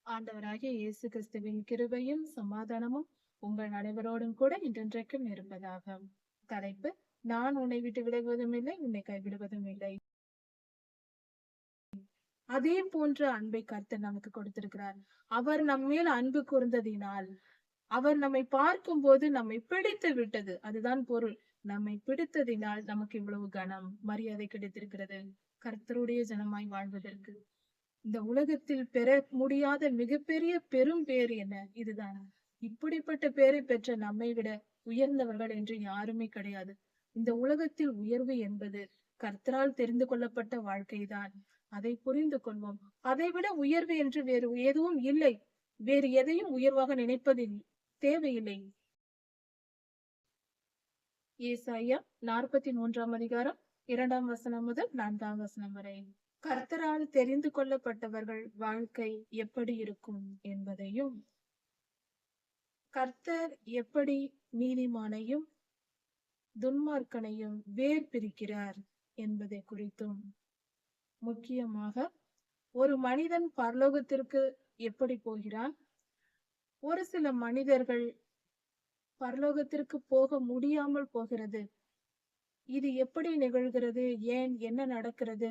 ஆண்டவராகிய இயேசு கிறிஸ்துவின் கிருபையும் சமாதானமும் உங்கள் அனைவரோடும் கூட இன்றென்றைக்கும் இருப்பதாக. தலைப்பு: நான் உன்னை விட்டு விலகுவதும் இல்லை, உன்னை கைவிடுவதும் இல்லை. அதே போன்ற அன்பை கர்த்தர் நமக்கு கொடுத்திருக்கிறார். அவர் நம்மேல் அன்பு கூர்ந்ததினால், அவர் நம்மை பார்க்கும் போது நம்மை பிடித்து விட்டது. அதுதான் பொருள். நம்மை பிடித்ததினால் நமக்கு இவ்வளவு கனம், மரியாதை கிடைத்திருக்கிறது. கர்த்தருடைய ஜனமாய் வாழ்வதற்கு இந்த உலகத்தில் பெற முடியாத மிகப்பெரிய பெரும் பேர் என்ன? இதுதான். இப்படிப்பட்ட பேரை பெற்ற நம்மை விட உயர்ந்தவர்கள் என்று யாருமே கிடையாது. இந்த உலகத்தில் உயர்வு என்பது கர்த்தரால் தெரிந்து கொள்ளப்பட்ட வாழ்க்கைதான். அதை புரிந்து கொள்வோம். அதைவிட உயர்வு என்று வேறு எதுவும் இல்லை. வேறு எதையும் உயர்வாக நினைப்பதில் தேவையில்லை. ஏசாயா 43 அதிகாரம் 2 வசனம் முதல் 4 வசனம் வரை. கர்த்தரால் தெரிந்து கொள்ளப்பட்டவர்கள் வாழ்க்கை எப்படி இருக்கும் என்பதையும், கர்த்தர் எப்படி நீதிமானையும் துன்மார்க்கனையும் வேர் பிரிக்கிறார் என்பதை குறித்தும், முக்கியமாக ஒரு மனிதன் பரலோகத்திற்கு எப்படி போகிறான், ஒரு சில மனிதர்கள் பரலோகத்திற்கு போக முடியாமல் போகிறது, இது எப்படி நிகழ்கிறது, ஏன், என்ன நடக்கிறது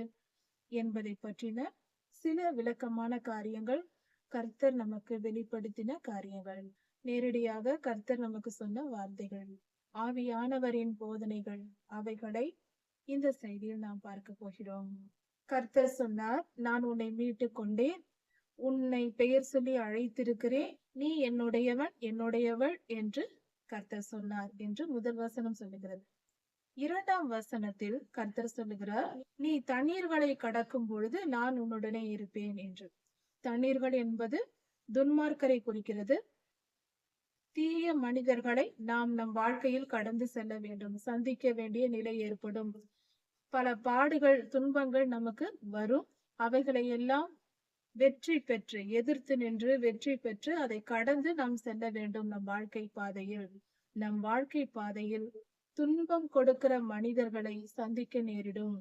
என்பதை பற்றின சில விளக்கமான காரியங்கள், கர்த்தர் நமக்கு வெளிப்படுத்தின காரியங்கள், நேரடியாக கர்த்தர் நமக்கு சொன்ன வார்த்தைகள், ஆவியானவரின் போதனைகள், அவைகளை இந்த செய்தியில் நாம் பார்க்க போகிறோம். கர்த்தர் சொன்னார், நான் உன்னை மீட்டு கொண்டேன், உன்னை பெயர் சொல்லி அழைத்திருக்கிறேன், நீ என்னுடையவன் என்னுடையவள் என்று கர்த்தர் சொன்னார் என்று முதல் வசனம் சொல்லுகிறது. 2ஆம் வசனத்தில் கர்த்தர் சொல்லுகிறார், நீ தண்ணீர்களை கடக்கும் பொழுது நான் உன்னுடனே இருப்பேன் என்று. தண்ணீர்கள் என்பது துன்மார்க்கரை குறிக்கிறது. தீய மனிதர்களை நாம் நம் வாழ்க்கையில் கடந்து செல்ல வேண்டும். சந்திக்க வேண்டிய நிலை ஏற்படும். பல பாடுகள், துன்பங்கள் நமக்கு வரும். அவைகளை எல்லாம் வெற்றி பெற்று, எதிர்த்து நின்று வெற்றி பெற்று அதை கடந்து நாம் செல்ல வேண்டும். நம் வாழ்க்கை பாதையில் துன்பம் கொடுக்கிற மனிதர்களை சந்திக்க நேரிடும்.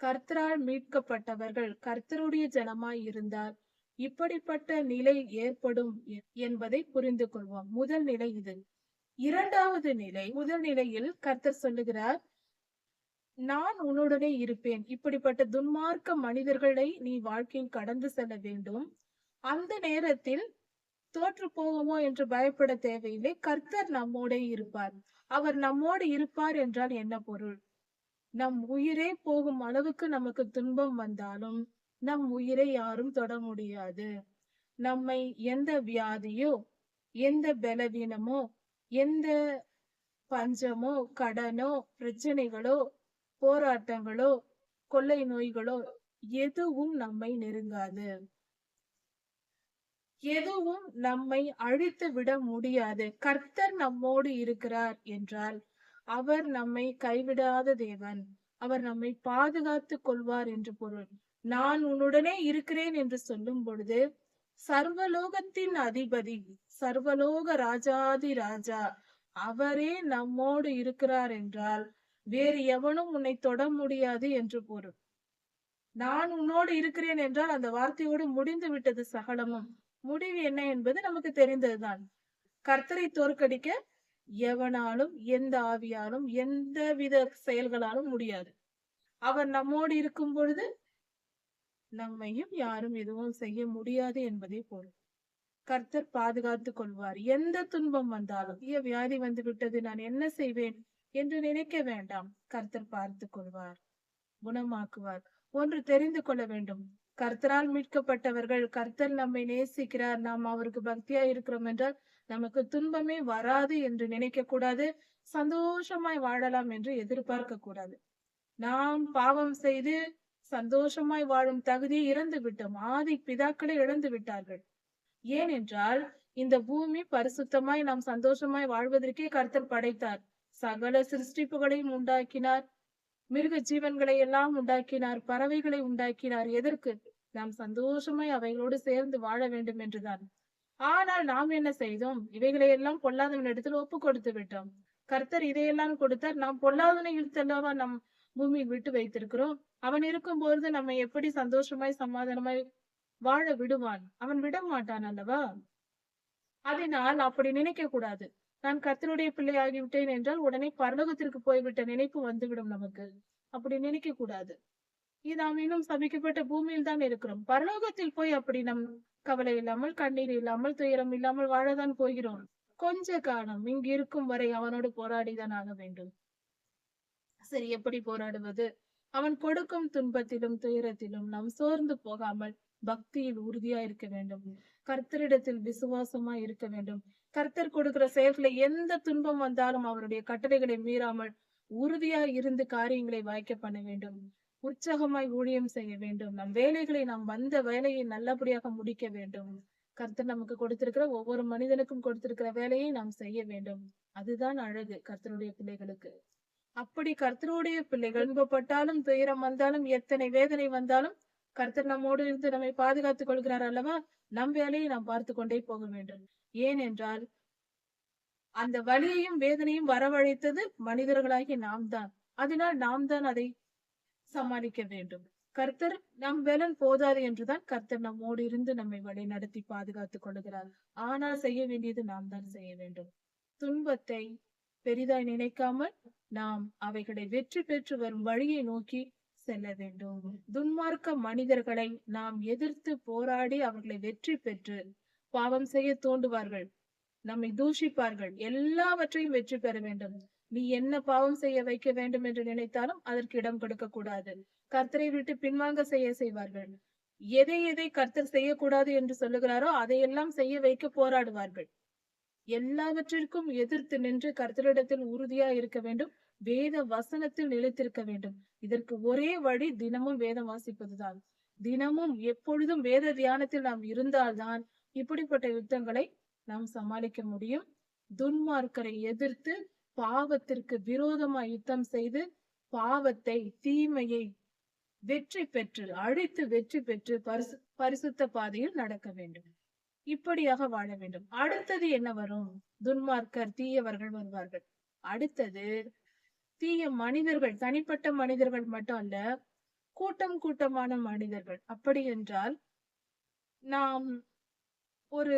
கர்த்தரால் மீட்கப்பட்டவர்கள் கர்த்தருடைய ஜனமாய் இருந்தால் இப்படிப்பட்ட நிலை ஏற்படும் என்பதை புரிந்து கொள்வோம். முதல் நிலை இது. 2வது நிலை, முதல் நிலையில் கர்த்தர் சொல்லுகிறார், நான் உன்னுடனே இருப்பேன். இப்படிப்பட்ட துன்மார்க்க மனிதர்களை நீ வாழ்க்கையில் கடந்து செல்ல வேண்டும். அந்த நேரத்தில் தோற்று போவோமோ என்று பயப்பட தேவையில்லை. கர்த்தர் நம்மோட இருப்பார். அவர் நம்மோடு இருப்பார் என்றால் என்ன பொருள்? நம் உயிரே போகும் அளவுக்கு நமக்கு துன்பம் வந்தாலும் நம் உயிரை யாரும் தொட முடியாது. நம்மை எந்த வியாதியோ, எந்த பலவீனமோ, எந்த பஞ்சமோ, கடனோ, பிரச்சனைகளோ, போராட்டங்களோ, கொள்ளை நோய்களோ எதுவும் நம்மை நெருங்காது. எதுவும் நம்மை அழித்து விட முடியாது. கர்த்தர் நம்மோடு இருக்கிறார் என்றால் அவர் நம்மை கைவிடாத தேவன். அவர் நம்மை பாதுகாத்து கொள்வார் என்று பொருள். நான் உன்னுடனே இருக்கிறேன் என்று சொல்லும் பொழுது சர்வலோகத்தின் அதிபதி, சர்வலோக ராஜாதி ராஜா, அவரே நம்மோடு இருக்கிறார் என்றால் வேறு எவனும் உன்னை தொட முடியாது என்று பொருள். நான் உன்னோடு இருக்கிறேன் என்றால் அந்த வார்த்தையோடு முடிந்து விட்டது சகலமும். முடிவு என்ன என்பது நமக்கு தெரிந்ததுதான். கர்த்தரை தோற்கடிக்க எவனாலும், எந்த ஆவியாலும், எந்த வித செயல்களாலும் முடியாது. அவர் நம்மோடு இருக்கும் பொழுது நம்மையும் யாரும் எதுவும் செய்ய முடியாது என்பதை பொருள். கர்த்தர் பாதுகாத்துக் கொள்வார். எந்த துன்பம் வந்தாலும், வியாதி வந்து விட்டது, நான் என்ன செய்வேன் என்று நினைக்க வேண்டாம். கர்த்தர் பார்த்து கொள்வார், குணமாக்குவார். ஒன்று தெரிந்து கொள்ள வேண்டும், கர்த்தரால் மீட்கப்பட்டவர்கள், கர்த்தர் நம்மை நேசிக்கிறார், நாம் அவருக்கு பக்தியா இருக்கிறோம் என்றால் நமக்கு துன்பமே வராது என்று நினைக்க கூடாது. சந்தோஷமாய் வாழலாம் என்று எதிர்பார்க்க கூடாது. நாம் பாவம் செய்து சந்தோஷமாய் வாழும் தகுதியை இழந்து விட்டோம். ஆதி பிதாக்களை இழந்து விட்டார்கள். ஏனென்றால் இந்த பூமி பரிசுத்தமாய் நாம் சந்தோஷமாய் வாழ்வதற்கே கர்த்தர் படைத்தார். சகல சிருஷ்டிப்புகளையும் உண்டாக்கினார், மிருக ஜீவன்களை எல்லாம் உண்டாக்கினார், பறவைகளை உண்டாக்கினார். எதற்கு? நாம் சந்தோஷமாய் அவைகளோடு சேர்ந்து வாழ வேண்டும் என்றுதான். ஆனால் நாம் என்ன செய்தோம்? இவைகளை எல்லாம் பொல்லாதவன் இடத்தில் ஒப்பு கொடுத்து விட்டோம். கர்த்தர் இதையெல்லாம் கொடுத்தார். நாம் பொல்லாதவனை இழுத்தல்லவா நம் பூமியில் விட்டு வைத்திருக்கிறோம். அவன் இருக்கும் பொழுது நம்மை எப்படி சந்தோஷமாய் சமாதானமாய் வாழ விடுவான். அவன் விட மாட்டான் அல்லவா? அதனால் அப்படி நினைக்க கூடாது. நான் கர்த்தருடைய பிள்ளை ஆகிவிட்டேன் என்றால் உடனே பரலோகத்திற்கு போய்விட்ட நினைப்பு வந்துவிடும் நமக்கு. அப்படி நினைக்க கூடாது. நாம் இன்னும் சபிக்கப்பட்ட பூமியில் தான் இருக்கிறோம். பரலோகத்தில் போய் அப்படி நம் கவலை இல்லாமல், கண்ணீர் இல்லாமல், துயரம் இல்லாமல் வாழதான் போகிறோம். கொஞ்ச காலம் இங்கு இருக்கும் வரை அவனோடு போராடிதான் ஆக வேண்டும். சரி, எப்படி போராடுவது? அவன் கொடுக்கும் துன்பத்திலும் துயரத்திலும் நாம் சோர்ந்து போகாமல் பக்தியில் உறுதியா இருக்க வேண்டும். கர்த்தரிடத்தில் விசுவாசமா இருக்க வேண்டும். கர்த்தர் கொடுக்கிற செயல்களை எந்த துன்பம் வந்தாலும் அவருடைய கட்டளைகளை மீறாமல் உறுதியா இருந்து காரியங்களை வாய்க்க பண்ண வேண்டும். உற்சாகமாய் ஊழியம் செய்ய வேண்டும். நம் வேலைகளை, நாம் வந்த வேலையை நல்லபடியாக முடிக்க வேண்டும். கர்த்தர் நமக்கு கொடுத்திருக்கிற, ஒவ்வொரு மனிதனுக்கும் கொடுத்திருக்கிற வேலையை நாம் செய்ய வேண்டும். அதுதான் அழகு கர்த்தருடைய பிள்ளைகளுக்கு. அப்படி கர்த்தருடைய பிள்ளைகள் துன்பப்பட்டாலும், துயரம் வந்தாலும், எத்தனை வேதனை வந்தாலும் கர்த்தர் நம்மோடு இருந்து நம்மை பாதுகாத்துக் கொள்கிறார் அல்லவா? நம் வேலையை நாம் பார்த்து கொண்டே போக வேண்டும். ஏனென்றால் அந்த வலியையும் வேதனையும் வரவழைத்தது மனிதர்களாகி நாம் தான். அதனால் நாம் தான் அதை சமாளிக்க வேண்டும். கர்த்தர் நம் பலன் போதாது என்றுதான் கர்த்தர் நம்மோடு இருந்து நம்மை வழி நடத்தி பாதுகாத்துக் கொள்கிறார். ஆனால் செய்ய வேண்டியது நாம் தான் செய்ய வேண்டும். துன்பத்தை பெரிதாய் நினைக்காமல் நாம் அவைகளை வெற்றி பெற்று வரும் வழியை நோக்கி செல்ல வேண்டும். துன்மார்க்க மனிதர்களை நாம் எதிர்த்து போராடி அவர்களை வெற்றி பெற்று பாவம் செய்ய தூண்டுவார்கள், நம்மை தூஷிப்பார்கள். எல்லாவற்றையும் வெற்றி பெற வேண்டும். நீ என்ன பாவம் செய்ய வைக்க வேண்டும் என்று நினைத்தாலும் அதற்கு இடம் கொடுக்க கூடாது. கர்த்தரை விட்டு பின்வாங்க செய்வார்கள். எதை எதை கர்த்தர் செய்யக்கூடாது என்று சொல்லுகிறாரோ அதையெல்லாம் செய்ய வைக்க போராடுவார்கள். எல்லாவற்றிற்கும் எதிர்த்து நின்று கர்த்தரிடத்தில் உறுதியா இருக்க வேண்டும். வேத வசனத்தில் நிலைத்திருக்க வேண்டும். இதற்கு ஒரே வழி தினமும் வேதம் வாசிப்பதுதான். தினமும் எப்பொழுதும் வேத தியானத்தில் நாம் இருந்தால்தான் இப்படிப்பட்ட யுத்தங்களை நாம் சமாளிக்க முடியும். துன்மார்க்கரை எதிர்த்து பாவத்திற்கு விரோதமாய் யுத்தம் செய்து பாவத்தை, தீமையை வெற்றி பெற்று, அழித்து வெற்றி பெற்று பரிசுத்த பாதையில் நடக்க வேண்டும். இப்படியாக வாழ வேண்டும். அடுத்தது என்ன வரும்? துன்மார்க்கர், தீயவர்கள் வருவார்கள். அடுத்தது தீய மனிதர்கள், தனிப்பட்ட மனிதர்கள் மட்டும் அல்ல, கூட்டம் கூட்டமான மனிதர்கள். அப்படி என்றால் நாம் ஒரு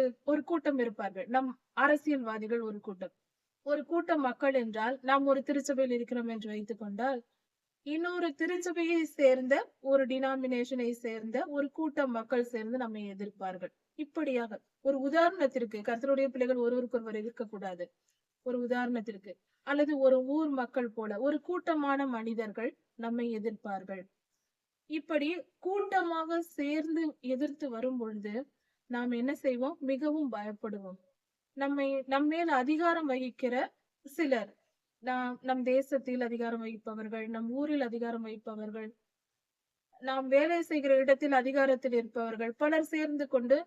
கூட்டம் இருப்பார்கள். நம் அரசியல்வாதிகள் ஒரு கூட்டம், ஒரு கூட்டம் மக்கள் என்றால் நாம் ஒரு திருச்சபையில் இருக்கிறோம் என்று வைத்துக் கொண்டால், இன்னொரு திருச்சபையை சேர்ந்த, ஒரு டினாமினேஷனை சேர்ந்த ஒரு கூட்டம் மக்கள் சேர்ந்து நம்மை எதிர்ப்பார்கள். இப்படியாக ஒரு உதாரணத்திற்கு, கர்த்தருடைய பிள்ளைகள் ஒருவருக்கொருவர் இருக்கக்கூடாது. ஒரு உதாரணத்திற்கு, அல்லது ஒரு ஊர் மக்கள் போல ஒரு கூட்டமான மனிதர்கள் நம்மை எதிர்ப்பார்கள். இப்படி கூட்டமாக சேர்ந்து எதிர்த்து வரும் பொழுது நாம் என்ன செய்வோம்? மிகவும் பயப்படுவோம். நம்மேல் அதிகாரம் வகிக்கிற சிலர், நம் தேசத்தில் அதிகாரம் வகிப்பவர்கள், நம் ஊரில் அதிகாரம் வகிப்பவர்கள், நாம் வேலை செய்கிற இடத்தில் அதிகாரத்தில் இருப்பவர்கள் பலர் சேர்ந்து கொண்டு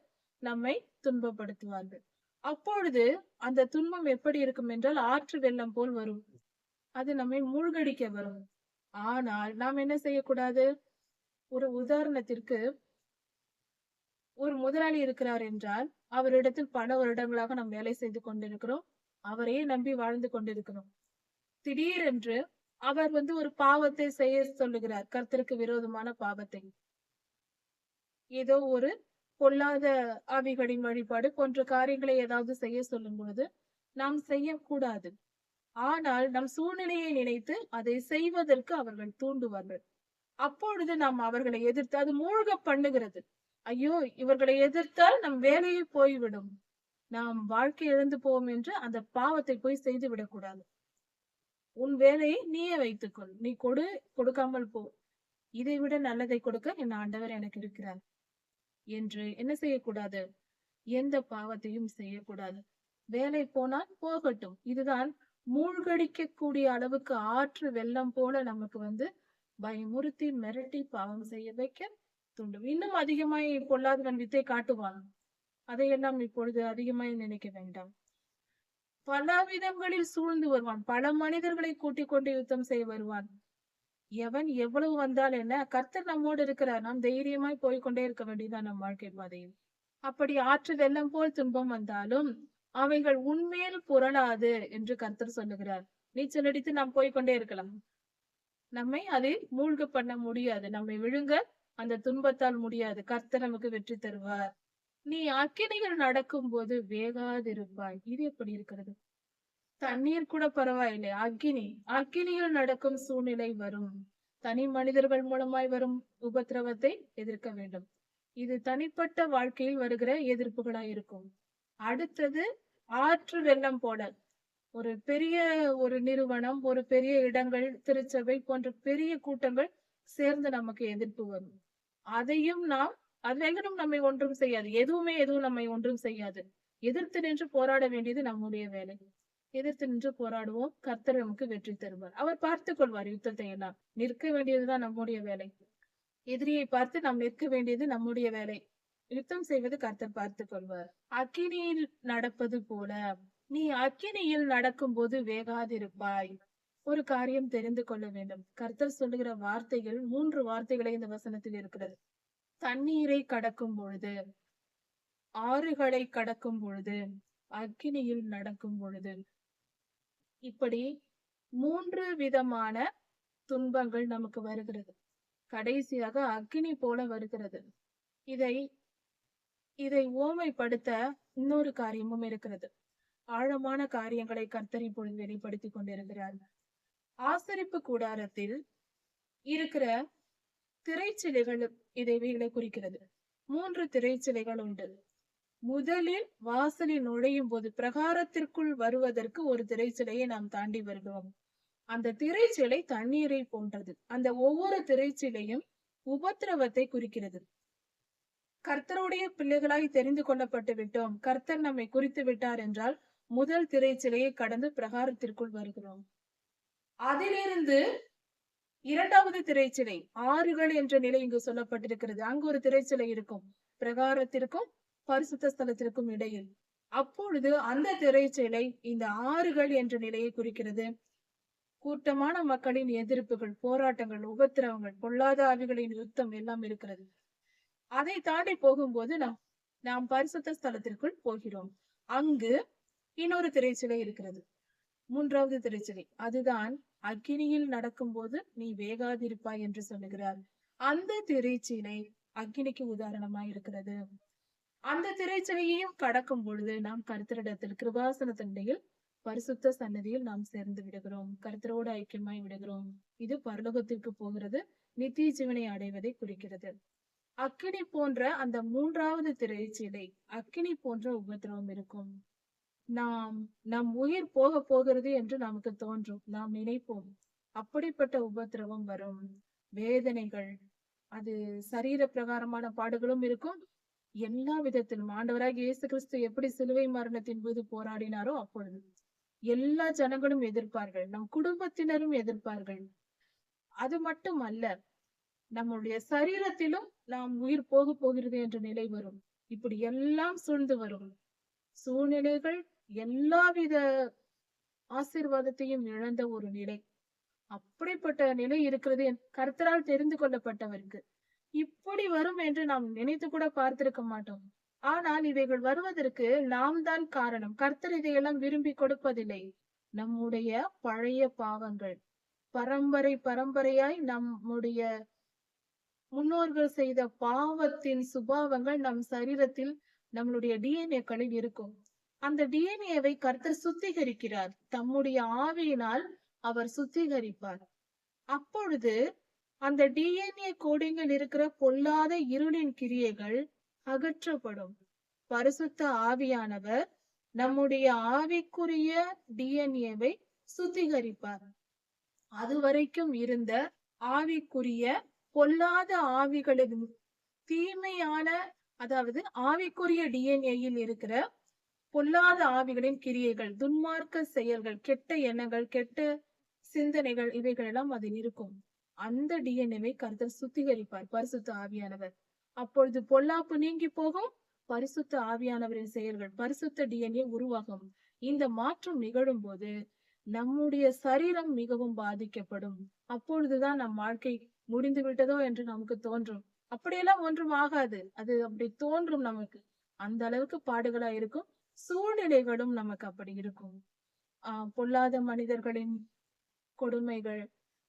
நம்மை துன்பப்படுத்துவார்கள். அப்பொழுது அந்த துன்பம் எப்படி இருக்கும் என்றால் ஆற்று வெள்ளம் போல் வரும். அது நம்மை மூழ்கடிக்க வரும். ஆனால் நாம் என்ன செய்யக்கூடாது? ஒரு உதாரணத்திற்கு, ஒரு முதலாளி இருக்கிறார் என்றால் அவரிடத்தில் பல வருடங்களாக நாம் வேலை செய்து கொண்டிருக்கிறோம். அவரையே நம்பி வாழ்ந்து கொண்டிருக்கிறோம். திடீரென்று அவர் ஒரு பாவத்தை செய்ய சொல்லுகிறார், கர்த்தருக்கு விரோதமான பாவத்தை. ஏதோ ஒரு பொல்லாத ஆவிகளின் வழிபாடு போன்ற காரியங்களை ஏதாவது செய்ய சொல்லும் பொழுது நாம் செய்யக்கூடாது. ஆனால் நம் சூழ்நிலையை நினைத்து அதை செய்வதற்கு அவர்கள் தூண்டுவார்கள். அப்பொழுது நாம் அவர்களை எதிர்த்து, அது மூழ்க பண்ணுகிறது. ஐயோ, இவர்களை எதிர்த்தால் நம் வேலையை போய்விடும், நாம் வாழ்க்கை இழந்து போவோம் என்று அந்த பாவத்தை போய் செய்து விடக்கூடாது. உன் வேலையை நீயே வைத்துக்கொள். நீ கொடுக்காமல் போ. இதை விட நல்லதை கொடுக்க என் ஆண்டவர் எனக்கு இருக்கிறார் என்று என்ன செய்யக்கூடாது? எந்த பாவத்தையும் செய்யக்கூடாது. வேலை போனால் போகட்டும். இதுதான் மூழ்கடிக்க கூடிய அளவுக்கு ஆற்று வெள்ளம் போல நமக்கு பயமுறுத்தி மிரட்டி பாவம் செய்ய வைக்க தூண்டும். இன்னும் அதிகமாய் பொல்லாதவன் வித்தை காட்டுவான். அதையெல்லாம் இப்பொழுது அதிகமாய் நினைக்க வேண்டாம். பல விதங்களில் சூழ்ந்து வருவான். பல மனிதர்களை கூட்டிக் கொண்டு யுத்தம் செய்ய வருவான். எவன் எவ்வளவு வந்தால் என்ன? கர்த்தர் நம்மோடு இருக்கிறார். நாம் தைரியமாய் போய்கொண்டே இருக்க வேண்டியதான் நம் வாழ்க்கை பாதையில். அப்படி ஆற்று வெள்ளம் போல் துன்பம் வந்தாலும் அவைகள் உண்மையில் புரளாது என்று கர்த்தர் சொல்லுகிறார். நீச்சல் அடித்து நாம் போய்கொண்டே இருக்கலாம். நம்மை அதை மூழ்க பண்ண முடியாது. நம்மை விழுங்க அந்த துன்பத்தால் முடியாது. கர்த்தர் நமக்கு வெற்றி தருவார். நீ அக்கினிகள் நடக்கும்போது வேகாதிருப்பாய். இது எப்படி இருக்கிறது? தண்ணீர் கூட பரவாயில்லை. அக்கினியில் நடக்கும் சூழ்நிலை வரும். தனி மனிதர்கள் மூலமாய் வரும் உபத்திரவத்தை எதிர்க்க வேண்டும். இது தனிப்பட்ட வாழ்க்கையில் வருகிற எதிர்ப்புகளா இருக்கும். அடுத்தது ஆற்று வெள்ளம் போல ஒரு நிறுவனம், ஒரு பெரிய இடங்கள், திருச்சபை போன்ற பெரிய கூட்டங்கள் சேர்ந்து நமக்கு எதிர்ப்பு வரும். அதையும் அவைகளும் நம்மை ஒன்றும் செய்யாது. எதுவும் நம்மை ஒன்றும் செய்யாது. எதிர்த்து நின்று போராட வேண்டியது நம்முடைய வேலை. எதிர்த்து நின்று போராடுவோம். கர்த்தர் நமக்கு வெற்றி தருவார். அவர் பார்த்துக் கொள்வார் யுத்தத்தை எல்லாம். நிற்க வேண்டியதுதான் நம்முடைய வேலை. எதிரியை பார்த்து நாம் நிற்க வேண்டியது நம்முடைய வேலை. யுத்தம் செய்வது கர்த்தர் பார்த்துக் கொள்வார். அக்கினியில் நடப்பது போல நீ அக்கினியில் நடக்கும்போது வேகாதிருப்பாய். ஒரு காரியம் தெரிந்து கொள்ள வேண்டும். கர்த்தர் சொல்லுகிற வார்த்தைகள் 3 வார்த்தைகளை இந்த வசனத்தில் இருக்கிறது. தண்ணீரை கடக்கும் பொழுது, ஆறுகளை கடக்கும் பொழுது, அக்கினியில் நடக்கும் பொழுது, இப்படி 3 விதமான துன்பங்கள் நமக்கு வருகிறது. கடைசியாக அக்கினி போல வருகிறது. இதை ஓமைப்படுத்த இன்னொரு காரியமும் இருக்கிறது. ஆழமான காரியங்களை கர்த்தர் இப்பொழுது வெளிப்படுத்திக் கொண்டிருக்கிறார். ஆசரிப்பு கூடாரத்தில் இருக்கிற திரைச்சிலைகள் இவைகளை குறிக்கிறது. 3 திரைச்சிலைகள் உண்டு. முதலில் வாசலில் நுழையும் போது பிரகாரத்திற்குள் வருவதற்கு ஒரு திரைச்சிலையை நாம் தாண்டி வருகிறோம். அந்த திரைச்சிலை தண்ணீரை போன்றது. அந்த ஒவ்வொரு திரைச்சிலையும் உபத்திரவத்தை குறிக்கிறது. கர்த்தருடைய பிள்ளைகளாய் தெரிந்து கொள்ளப்பட்டு விட்டோம், கர்த்தர் நம்மை குறித்து விட்டார் என்றால் முதல் திரைச்சிலையை கடந்து பிரகாரத்திற்குள் வருகிறோம். அதிலிருந்து 2வது திரைச்சிலை, ஆறுகள் என்ற நிலை இங்கு சொல்லப்பட்டிருக்கிறது. அங்கு ஒரு திரைச்சிலை இருக்கும், பிரகாரத்திற்கும் பரிசுத்த ஸ்தலத்திற்கும் இடையில். அப்பொழுது அந்த திரைச்சிலை இந்த ஆறுகள் என்ற நிலையை குறிக்கிறது. கூட்டமான மக்களின் எதிர்ப்புகள், போராட்டங்கள், உபத்திரவங்கள், பொல்லாத ஆவிகளின் யுத்தம் எல்லாம் இருக்கிறது. அதை தாண்டி போகும்போது நாம் பரிசுத்த ஸ்தலத்திற்குள் போகிறோம். அங்கு இன்னொரு திரைச்சிலை இருக்கிறது, 3வது திரைச்சிலை. அதுதான் அக்கினியில் நடக்கும்போது நீ வேகாதிருப்பாய் என்று சொல்லுகிறார். அந்த திரைச்சிலை அக்கினிக்கு உதாரணமாய் இருக்கிறது. அந்த திரைச்சிலையையும் கடக்கும் பொழுது நாம் கர்த்தரிடத்தில் கிருபாசனத்தின் பரிசுத்த சன்னதியில் நாம் சேர்ந்து விடுகிறோம். கர்த்தரோடு ஐக்கியமாய் விடுகிறோம். இது பரலோகத்திற்கு போகிறது, நித்திய ஜீவனை அடைவதை குறிக்கிறது. அக்கினி போன்ற அந்த 3வது திரைச்சிலை, அக்கினி போன்ற உபத்திரவம் இருக்கும். நம் உயிர் போகிறது என்று நமக்கு தோன்றும், நாம் நினைப்போம். அப்படிப்பட்ட உபத்திரவம் வரும். வேதனைகள், அது சரீர பிரகாரமான பாடுகளும் இருக்கும். எல்லா விதத்திலும் ஆண்டவராகிய இயேசு கிறிஸ்து எப்படி சிலுவை மரணத்தின் போது போராடினாரோ அப்பொழுது எல்லா ஜனங்களும் எதிர்ப்பார்கள், நம் குடும்பத்தினரும் எதிர்ப்பார்கள். அது மட்டும் அல்ல, நம்முடைய சரீரத்திலும் நாம் உயிர் போகிறது என்ற நிலை வரும். இப்படி எல்லாம் சூழ்ந்து வரும் சூழ்நிலைகள் எல்லாவித ஆசீர்வாதத்தையும் இழந்த ஒரு நிலை. அப்படிப்பட்ட நிலை இருக்கிறது கர்த்தரால் தெரிந்து கொள்ளப்பட்டவருக்கு. இப்படி வரும் என்று நாம் நினைத்து கூட பார்த்திருக்க மாட்டோம். ஆனால் இவைகள் வருவதற்கு நாம் தான் காரணம். கர்த்தர் இதையெல்லாம் விரும்பி கொடுப்பதில்லை. நம்முடைய பழைய பாவங்கள், பரம்பரையாய் நம்முடைய முன்னோர்கள் செய்த பாவத்தின் சுபாவங்கள் நம் சரீரத்தில், நம்மளுடைய டிஎன்ஏக்களில் இருக்கும். அந்த டிஎன்ஏவை கர்த்தர் சுத்திகரிக்கிறார். தம்முடைய ஆவியினால் அவர் சுத்திகரிப்பார். அப்பொழுது அந்த டிஎன்ஏ கோடிங்கில் இருக்கிற பொல்லாத இருளின் கிரியைகள் அகற்றப்படும். பரிசுத்த ஆவியானவர் நம்முடைய ஆவிக்குரிய டிஎன்ஏவை சுத்திகரிப்பார். அதுவரைக்கும் இருந்த ஆவிக்குரிய பொல்லாத ஆவிகளின் தீமையான, அதாவது ஆவிக்குரிய டிஎன்ஏயில் இருக்கிற பொல்லாத ஆவிகளின் கிரியைகள், துன்மார்க்க செயல்கள், கெட்ட எண்ணங்கள், கெட்ட சிந்தனைகள், இவைகள் எல்லாம் அதில் இருக்கும். அந்த டிஎன்ஏவை கர்த்தர் சுத்திகரிப்பார், பரிசுத்த ஆவியானவர். அப்பொழுது பொல்லாப்பு நீங்கி போகும். பரிசுத்த ஆவியானவரின் செயல்கள், பரிசுத்த டிஎன்ஏ உருவாகும். இந்த மாற்றம் நிகழும் போது நம்முடைய சரீரம் மிகவும் பாதிக்கப்படும். அப்பொழுதுதான் நம் வாழ்க்கை முடிந்து விட்டதோ என்று நமக்கு தோன்றும். அப்படியெல்லாம் ஒன்றும் ஆகாது. அது அப்படி தோன்றும் நமக்கு. அந்த அளவுக்கு பாடுகளா இருக்கும். சூழ்நிலைகளும் நமக்கு அப்படி இருக்கும். பொல்லாத மனிதர்களின் கொடுமைகள்,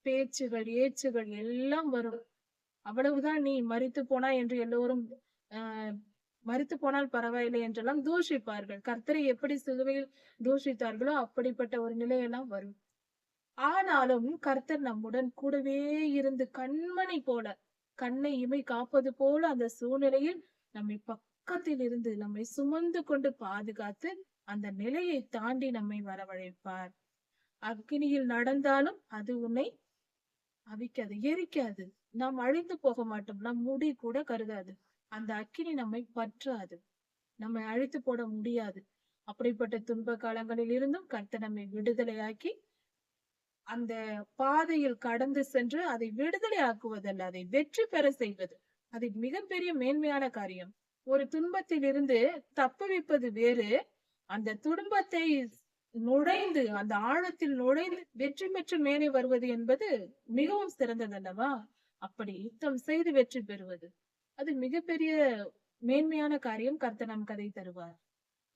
பேச்சுகள், ஏச்சுகள் எல்லாம் வரும். அவ்வளவுதான், நீ மரித்து போனா என்று எல்லோரும் மரித்து போனால் பரவாயில்லை என்றெல்லாம் தூஷிப்பார்கள். கர்த்தரை எப்படி சிலுவையில் தூஷித்தார்களோ அப்படிப்பட்ட ஒரு நிலையெல்லாம் வரும். ஆனாலும் கர்த்தர் நம்முடன் கூடவே இருந்து கண்மணி போல, கண்ணை இமை காப்பது போல அந்த சூழ்நிலையில் நம்மை பக்கத்தில் இருந்து நம்மை சுமந்து கொண்டு பாதுகாத்து அந்த நிலையை தாண்டி நம்மை வரவழைப்பார். அக்கினியில் நடந்தாலும் அது உன்னை அவிக்காது, எரிக்காது. நாம் அழிந்து போக மாட்டோம். நம் முடி கூட கருதாது. அந்த அக்கினி நம்மை பற்றாது. நம்மை அழித்து போட முடியாது. அப்படிப்பட்ட துன்ப காலங்களில் இருந்தும் கர்த்தர் நம்மை விடுதலையாக்கி அந்த பாதையில் கடந்து சென்று அதை விடுதலை ஆக்குவதல்ல, அதை வெற்றி பெற செய்வது. அது மிகப்பெரிய மேன்மையான காரியம். ஒரு துன்பத்தில் இருந்து தப்புவிப்பது வேறு, அந்த துன்பத்தை நுழைந்து அந்த ஆழத்தில் நுழைந்து வெற்றி பெற்று மேலே வருவது என்பது மிகவும் சிறந்ததல்லவா? அப்படி யுத்தம் செய்து வெற்றி பெறுவது அது மிகப்பெரிய மேன்மையான காரியம். கர்த்தர் நமக்கு அதை தருவார்.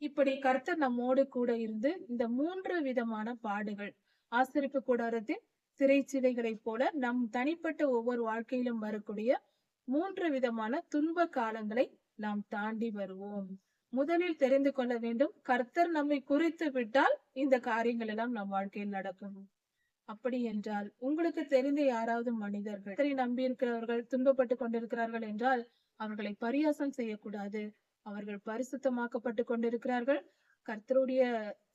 இப்படி கர்த்தர் நம்மோடு கூட இருந்து இந்த 3 விதமான பாடுகள், ஆசரிப்பு கூடாரத்தின் சிறைச்சிலைகளைப் போல நம் தனிப்பட்ட ஒவ்வொரு வாழ்க்கையிலும் வரக்கூடிய 3 விதமான துன்ப காலங்களை நாம் தாண்டி வருவோம். முதலில் தெரிந்து கொள்ள வேண்டும், கர்த்தர் நம்மை குறித்து விட்டால் இந்த காரியங்கள் எல்லாம் நம் வாழ்க்கையில் நடக்கும். அப்படி என்றால் உங்களுக்கு தெரிந்த யாராவது மனிதர்கள் கர்த்தரை நம்பி இருக்கிறவர்கள் துன்பப்பட்டு கொண்டிருக்கிறார்கள் என்றால் அவர்களை பரியாசம் செய்யக்கூடாது. அவர்கள் பரிசுத்தமாக்கப்பட்டு கொண்டிருக்கிறார்கள், கர்த்தருடைய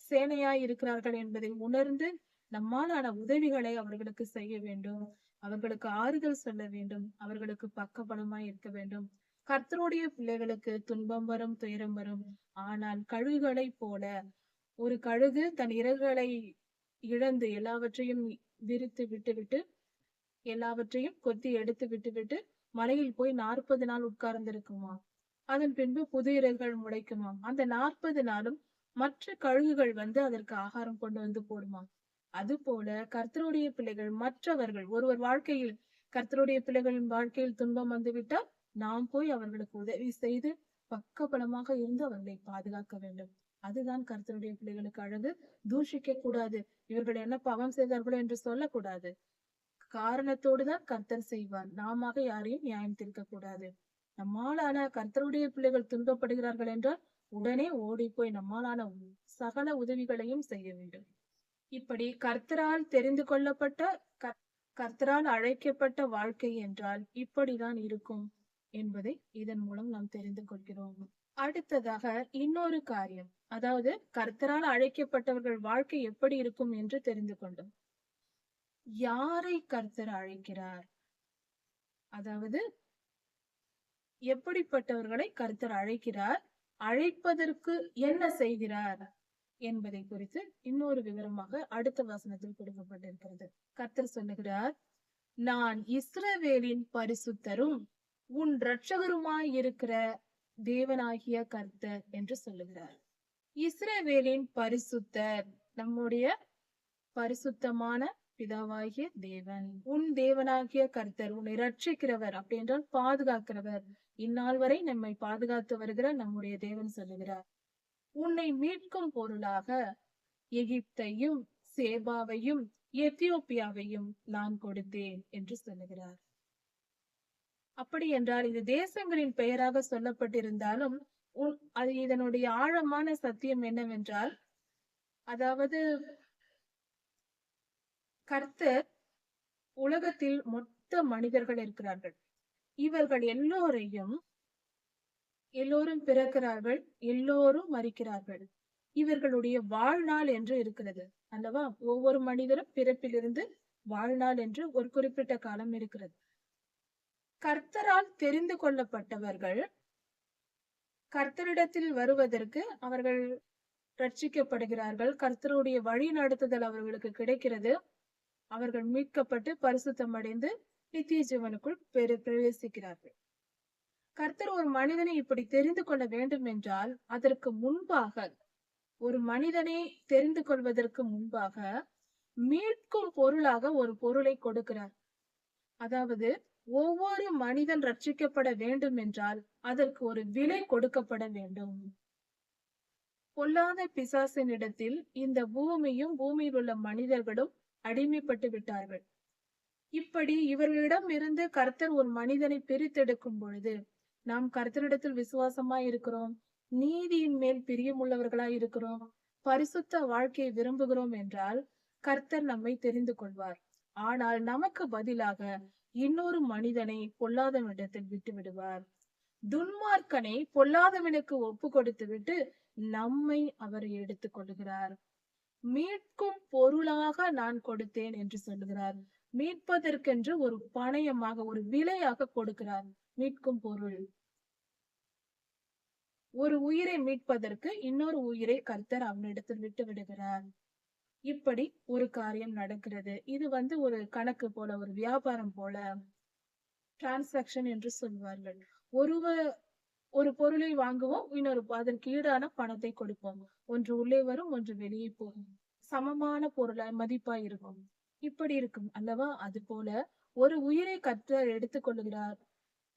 சேனையாய் இருக்கிறார்கள் என்பதை உணர்ந்து நம்மாலான உதவிகளை அவர்களுக்கு செய்ய வேண்டும். அவர்களுக்கு ஆறுதல் சொல்ல வேண்டும். அவர்களுக்கு பக்கபலமாய் இருக்க வேண்டும். கர்த்தருடைய பிள்ளைகளுக்கு துன்பம் வரும், துயரம் வரும். ஆனால் கழுகுகளைப் போல ஒரு கழுகு தன் இறகுகளை இழந்து எல்லாவற்றையும் விரித்து விட்டுவிட்டு எல்லாவற்றையும் கொத்தி எடுத்து விட்டுவிட்டு மலையில் போய் 40 நாள் உட்கார்ந்திருக்குமா. அதன் பின்பு புது இறகுகள் முளைக்குமாம். அந்த 40 நாளும் மற்ற கழுகுகள் வந்து அதற்கு ஆகாரம் கொண்டு வந்து போடுமா. அது போல கர்த்தருடைய பிள்ளைகள் மற்றவர்கள் ஒருவர் வாழ்க்கையில் கர்த்தருடைய பிள்ளைகளின் வாழ்க்கையில் துன்பம் வந்துவிட்டால் நாம் போய் அவர்களுக்கு உதவி செய்து பக்கபலமாக இருந்து அவர்களை பாதுகாக்க வேண்டும். அதுதான் கர்த்தருடைய பிள்ளைகளுக்கு அழகு. தூஷிக்க கூடாது. இவர்கள் என்ன பாவம் செய்தார்களோ என்று சொல்லக்கூடாது. காரணத்தோடுதான் கர்த்தர் செய்வார். நாம யாரையும் நியாயம் தீர்க்க கூடாது. நம்மாலான கர்த்தருடைய பிள்ளைகள் துன்பப்படுகிறார்கள் என்றால் உடனே ஓடி போய் நம்மாலான சகல உதவிகளையும் செய்ய வேண்டும். இப்படி கர்த்தரால் தெரிந்து கொள்ளப்பட்ட கர்த்தரால் அழைக்கப்பட்ட வாழ்க்கை என்றால் இப்படிதான் இருக்கும் என்பதை இதன் மூலம் நாம் தெரிந்து கொள்கிறோம். அடுத்ததாக இன்னொரு காரியம், அதாவது கர்த்தரால் அழைக்கப்பட்டவர்கள் வாழ்க்கை எப்படி இருக்கும் என்று தெரிந்து கொண்டோம். யாரை கர்த்தர் அழைக்கிறார், அதாவது எப்படிப்பட்டவர்களை கர்த்தர் அழைக்கிறார், அழைப்பதற்கு என்ன செய்கிறார் என்பதை குறித்து இன்னொரு விவரமாக அடுத்த வசனத்தில் கொடுக்கப்பட்டிருக்கிறது. கர்த்தர் சொல்லுகிறார், நான் இஸ்ரவேலின் பரிசுத்தரும் உன் இரட்சகருமாய் இருக்கிற தேவனாகிய கர்த்தர் என்று சொல்லுகிறார். இஸ்ரவேலின் பரிசுத்தர் நம்முடைய பரிசுத்தமான பிதாவாகிய தேவன். உன் தேவனாகிய கர்த்தர் உன்னை ரட்சிக்கிறவர், அப்படி என்றால் பாதுகாக்கிறவர். இந்நாள் வரை நம்மை பாதுகாத்து வருகிற நம்முடைய தேவன் சொல்லுகிறார், உன்னை மீட்கும் பொருளாக எகிப்தையும் சேபாவையும் எத்தியோப்பியாவையும் நான் கொடுத்தேன் என்று சொல்லுகிறார். அப்படி என்றால் இது தேசங்களின் பெயராக சொல்லப்பட்டிருந்தாலும் அது இதனுடைய ஆழமான சத்தியம் என்னவென்றால், அதாவது கர்த்தர் உலகத்தில் மொத்த மனிதர்கள் இருக்கிறார்கள். இவர்கள் எல்லோரும் பிறக்கிறார்கள், எல்லோரும் மரிக்கிறார்கள். இவர்களுடைய வாழ்நாள் என்று இருக்கிறது அல்லவா? ஒவ்வொரு மனிதரும் பிறப்பிலிருந்து வாழ்நாள் என்று ஒரு குறிப்பிட்ட காலம் இருக்கிறது. கர்த்தரால் தெரிந்து கொள்ளப்பட்டவர்கள் கர்த்தரிடத்தில் வருவதற்கு அவர்கள் ரட்சிக்கப்படுகிறார்கள். கர்த்தருடைய வழி நடத்துதல் அவர்களுக்கு கிடைக்கிறது. அவர்கள் மீட்கப்பட்டு பரிசுத்தம் அடைந்து நித்திய ஜீவனுக்குள் பிரவேசிக்கிறார்கள். கர்த்தர் ஒரு மனிதனை இப்படி தெரிந்து கொள்ள வேண்டும் என்றால் அதற்கு முன்பாக, ஒரு மனிதனை தெரிந்து கொள்வதற்கு முன்பாக மீட்கும் பொருளாக ஒரு பொருளை கொடுக்கிறார். அதாவது ஒவ்வொரு மனிதன் ரட்சிக்கப்பட வேண்டும் என்றால் அதற்கு ஒரு விலை கொடுக்கப்பட வேண்டும். பொல்லாத பிசாசின் இடத்தில் இந்த பூமியும் பூமியில் உள்ள மனிதர்களும் அடிமைப்பட்டு விட்டார்கள். இப்படி இவர்களிடம் இருந்து கர்த்தர் ஒரு மனிதனை பிரித்தெடுக்கும் பொழுது, நாம் கர்த்தரிடத்தில் விசுவாசமா இருக்கிறோம், நீதியின் மேல் பிரியமுள்ளவர்களாய் இருக்கிறோம், பரிசுத்த வாழ்க்கையை விரும்புகிறோம் என்றால், கர்த்தர் நம்மை தெரிந்து கொள்வார். ஆனால் நமக்கு பதிலாக இன்னொரு மனிதனை பொல்லாதவனிடத்தில் விட்டு விடுவார். துன்மார்க்கனை பொல்லாதவனுக்கு ஒப்பு கொடுத்துவிட்டு நம்மை அவர் எடுத்துக் கொள்கிறார். மீட்கும் பொருளாக நான் கொடுத்தேன் என்று சொல்லுகிறார். மீட்பதற்கென்று ஒரு பணயமாக, ஒரு விலையாக கொடுக்கிறார். மீட்கும் பொருள். ஒரு உயிரை மீட்பதற்கு இன்னொரு உயிரை கர்த்தர் அவனிடத்தில் விட்டு விடுகிறார். இப்படி ஒரு காரியம் நடக்கிறது. இது ஒரு கணக்கு போல, ஒரு வியாபாரம் போல, டிரான்சாக்ஷன் என்று சொல்வார்கள். ஒரு பொருளை வாங்குவோம், அதற்கு ஈடான பணத்தை கொடுப்போம். ஒன்று உள்ளே வரும், ஒன்று வெளியே போகும். சமமான பொருளா மதிப்பாய் இருக்கும். இப்படி இருக்கும் அல்லவா? அது போல ஒரு உயிரை கர்த்தர் எடுத்துக் கொள்ளுகிறார்.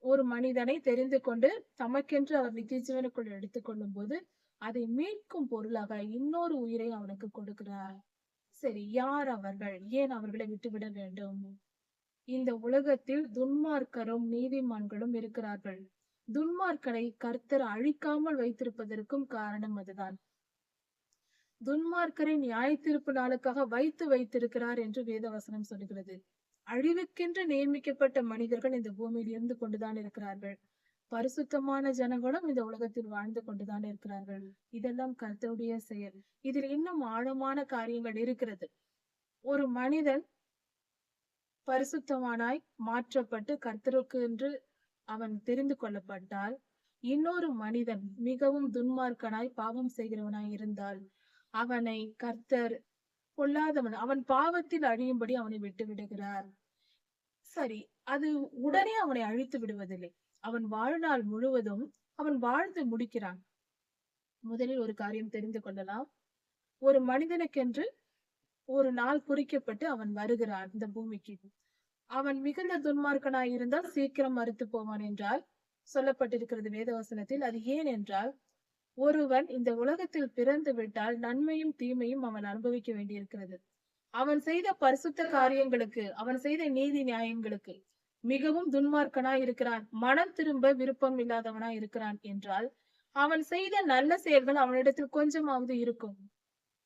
ஒரு மனிதனை தெரிந்து கொண்டு தமக்கென்று அவர் நித்திய ஜீவனுக்குள் எடுத்துக் கொள்ளும் போது அதை மீட்கும் பொருளாக இன்னொரு உயிரை அவனுக்கு கொடுக்கிறார். சரி, யார் அவர்கள்? ஏன் அவர்களை விட்டுவிட வேண்டும்? இந்த உலகத்தில் துன்மார்க்கரும் நீதிமான்களும் இருக்கிறார்கள். துன்மார்க்கரை கர்த்தர் அழிக்காமல் வைத்திருப்பதற்கும் காரணம் அதுதான். துன்மார்க்கரை நியாயத்தீர்ப்பு நாளுக்காக வைத்திருக்கிறார் என்று வேதவசனம் சொல்கிறது. அழிவுக்கென்று நியமிக்கப்பட்ட மனிதர்கள் இந்த பூமியில் இருந்து கொண்டுதான் இருக்கிறார்கள். பரிசுத்தமான ஜனங்களும் இந்த உலகத்தில் வாழ்ந்து கொண்டுதான் இருக்கிறார்கள். இதெல்லாம் கர்த்தருடைய செயல். இதில் இன்னும் ஆழமான காரியங்கள் இருக்கிறது. ஒரு மனிதன் பரிசுத்தவானாய் மாற்றப்பட்டு கர்த்தருக்கு என்று அவன் தெரிந்து கொள்ளப்பட்டால், இன்னொரு மனிதன் மிகவும் துன்மார்க்கனாய் பாவம் செய்கிறவனாய் இருந்தால் அவனை கர்த்தர் பொல்லாதவன், அவன் பாவத்தில் அழியும்படி அவனை விட்டு விடுகிறார். சரி, அது உடனே அவனை அழித்து விடுவதில்லை. அவன் வாழ்நாள் முழுவதும் அவன் வாழ்ந்து முடிக்கிறான். முதலில் ஒரு காரியம் தெரிந்து கொள்ளலாம். ஒரு மனிதனுக்கென்று ஒரு நாள் குறிக்கப்பட்டு அவன் வருகிறான் இந்த பூமிக்கு. அவன் மிகுந்த துன்மார்க்கனாய் இருந்தால் சீக்கிரம் மரித்து போவான் என்றால் சொல்லப்பட்டிருக்கிறது வேதவசனத்தில். அது ஏன் என்றால், ஒருவன் இந்த உலகத்தில் பிறந்து விட்டால் நன்மையும் தீமையும் அவன் அனுபவிக்க வேண்டியிருக்கிறது. அவன் செய்த பரிசுத்த காரியங்களுக்கு, அவன் செய்த நீதி நியாயங்களுக்கு மிகவும் துன்மார்க்கனாய் இருக்கிறான், மனம் திரும்ப விருப்பம் இல்லாதவனாய் இருக்கிறான் என்றால், அவன் செய்த நல்ல செயல்கள் அவனிடத்தில் கொஞ்சமாவது இருக்கும்.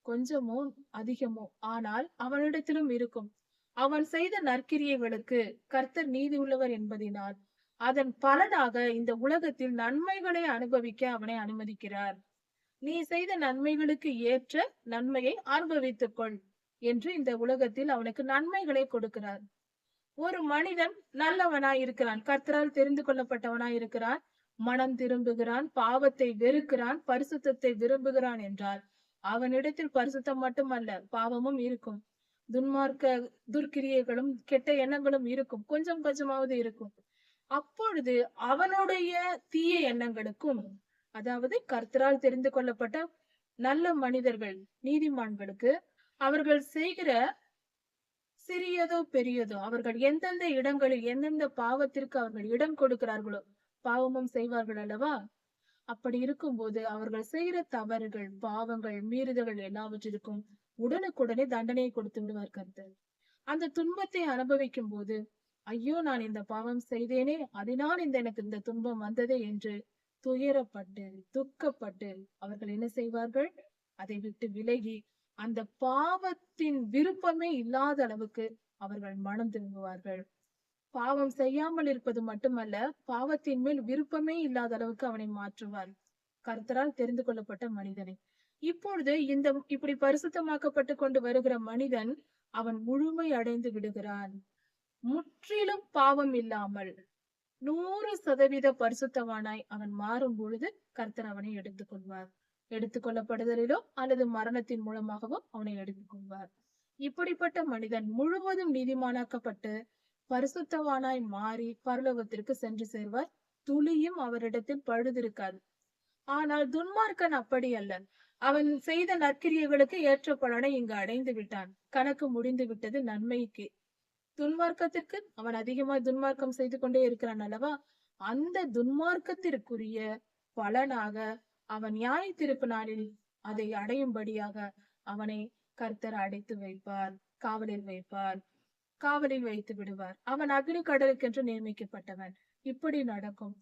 கொஞ்சமோ அதிகமோ, ஆனால் அவனிடத்திலும் இருக்கும். அவன் செய்த நற்கிரியைகளுக்கு கர்த்தர் நீதி உள்ளவர் என்பதினால் அதன் பலனாக இந்த உலகத்தில் நன்மைகளை அனுபவிக்க அவனை அனுமதிக்கிறார். நீ செய்த நன்மைகளுக்கு ஏற்ற நன்மையை அனுபவித்துக் கொள் என்று இந்த உலகத்தில் அவனுக்கு நன்மைகளை கொடுக்கிறார். ஒரு மனிதன் நல்லவனாய் இருக்கிறான், கர்த்தரால் தெரிந்து கொள்ளப்பட்டவனாய் இருக்கிறான், மனம் திரும்புகிறான், பாவத்தை வெறுக்கிறான், பரிசுத்தத்தை விரும்புகிறான் என்றால் அவனிடத்தில் பரிசுத்தம் மட்டுமல்ல, பாவமும் இருக்கும். துர்க்கிரியைகளும் கெட்ட எண்ணங்களும் இருக்கும், கொஞ்சம் கொஞ்சமாவது இருக்கும். அப்பொழுது அவனுடைய தீய எண்ணங்களுக்கும், அதாவது கர்த்தரால் தெரிந்து கொள்ளப்பட்ட நல்ல மனிதர்கள், நீதிமான்களுக்கு அவர்கள் செய்கிற சிறியதோ பெரியதோ, அவர்கள் எந்தெந்த இடங்களில் எந்தெந்த பாவத்திற்கு அவர்கள் இடம் கொடுக்கிறார்களோ பாவமும் செய்வார்கள் அல்லவா? அப்படி இருக்கும்போது அவர்கள் செய்கிற தவறுகள், பாவங்கள், மீறுதல்கள் எல்லாவற்றிற்கும் உடனுக்குடனே தண்டனையை கொடுத்து விடுவார் கர்த்தர். அந்த துன்பத்தை அனுபவிக்கும் போது, ஐயோ நான் இந்த பாவம் செய்தேனே, அதனால் எனக்கு இந்த துன்பம் வந்ததே என்று துயரப்பட்டு துக்கப்பட்டு அவர்கள் என்ன செய்வார்கள்? அதை விட்டு விலகி அந்த பாவத்தின் விருப்பமே இல்லாத அளவுக்கு அவர்கள் மனம் திரும்புவார்கள். பாவம் செய்யாமல் இருப்பது மட்டுமல்ல, பாவத்தின் மேல் விருப்பமே இல்லாத அளவுக்கு அவனை மாற்றுவார், கர்த்தரால் தெரிந்து கொள்ளப்பட்ட மனிதனை. இப்பொழுது இப்படி பரிசுத்தமாக்கப்பட்டு கொண்டு வருகிற மனிதன் அவன் முழுமை அடைந்து விடுகிறான். முற்றிலும் பாவம் இல்லாமல் 100% பரிசுத்தவானாய் அவன் மாறும் பொழுது கர்த்தர் அவனை எடுத்துக்கொள்வார். எடுத்துக்கொள்ளப்படுதலிலோ அல்லது மரணத்தின் மூலமாகவோ அவனை எடுத்துக்கொள்வார். இப்படிப்பட்ட மனிதன் முழுவதும் நீதிமானாக்கப்பட்டு பரிசுத்தவானாய் மாறி பரலோகத்திற்கு சென்று சேர்வார். துளியும் அவரிடத்தில் பழுதிருக்காது. ஆனால் துன்மார்க்கன் அப்படி அல்ல. அவன் செய்த நற்கிரியைகளுக்கு ஏற்ற பலனை இங்கு அடைந்து விட்டான். கணக்கு முடிந்து விட்டது நன்மைக்கு. துன்மார்க்கத்திற்கு அவன் அதிகமாய் துன்மார்க்கம் செய்து கொண்டே இருக்கிறான் அல்லவா? அந்த துன்மார்க்கத்திற்குரிய பலனாக அவன் நியாய தீர்ப்பு நாளில் அதை அடையும்படியாக அவனை கர்த்தர் அடைத்து வைப்பார், காவலில் வைப்பார். காவலில் வைத்து விடுவார். அவன் அக்னி கடலுக்கென்று நியமிக்கப்பட்டவன். இப்படி நடக்கும்.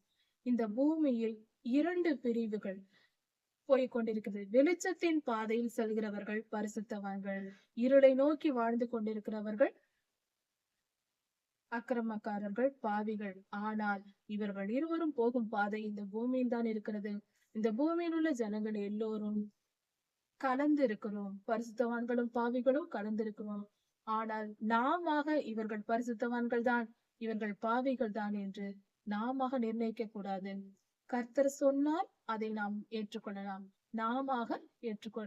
இந்த பூமியில் 2 பிரிவுகள் போய்க் கொண்டிருக்கிறது. வெளிச்சத்தின் பாதையில் செல்கிறவர்கள் பரிசுத்தவான்கள், இருளை நோக்கி வாழ்ந்து கொண்டிருக்கிறவர்கள் அக்கிரமக்காரர்கள், பாவிகள். ஆனால் இவர்கள் இருவரும் போகும் பாதை இந்த பூமியில் தான் இருக்கிறது. இந்த பூமியில் உள்ள ஜனங்கள் எல்லோரும் கலந்து இருக்கிறோம். பரிசுத்தவான்களும் பாவிகளும் கலந்து இருக்கிறோம். ஆனால் இவர்கள் பரிசுத்தவான்கள் தான், இவர்கள் பாவிகள் தான் என்று நாம நிர்ணயிக்க கூடாது. கர்த்தர் சொன்னால் அதை நாம் ஏற்றுக்கொள்ளலாம்.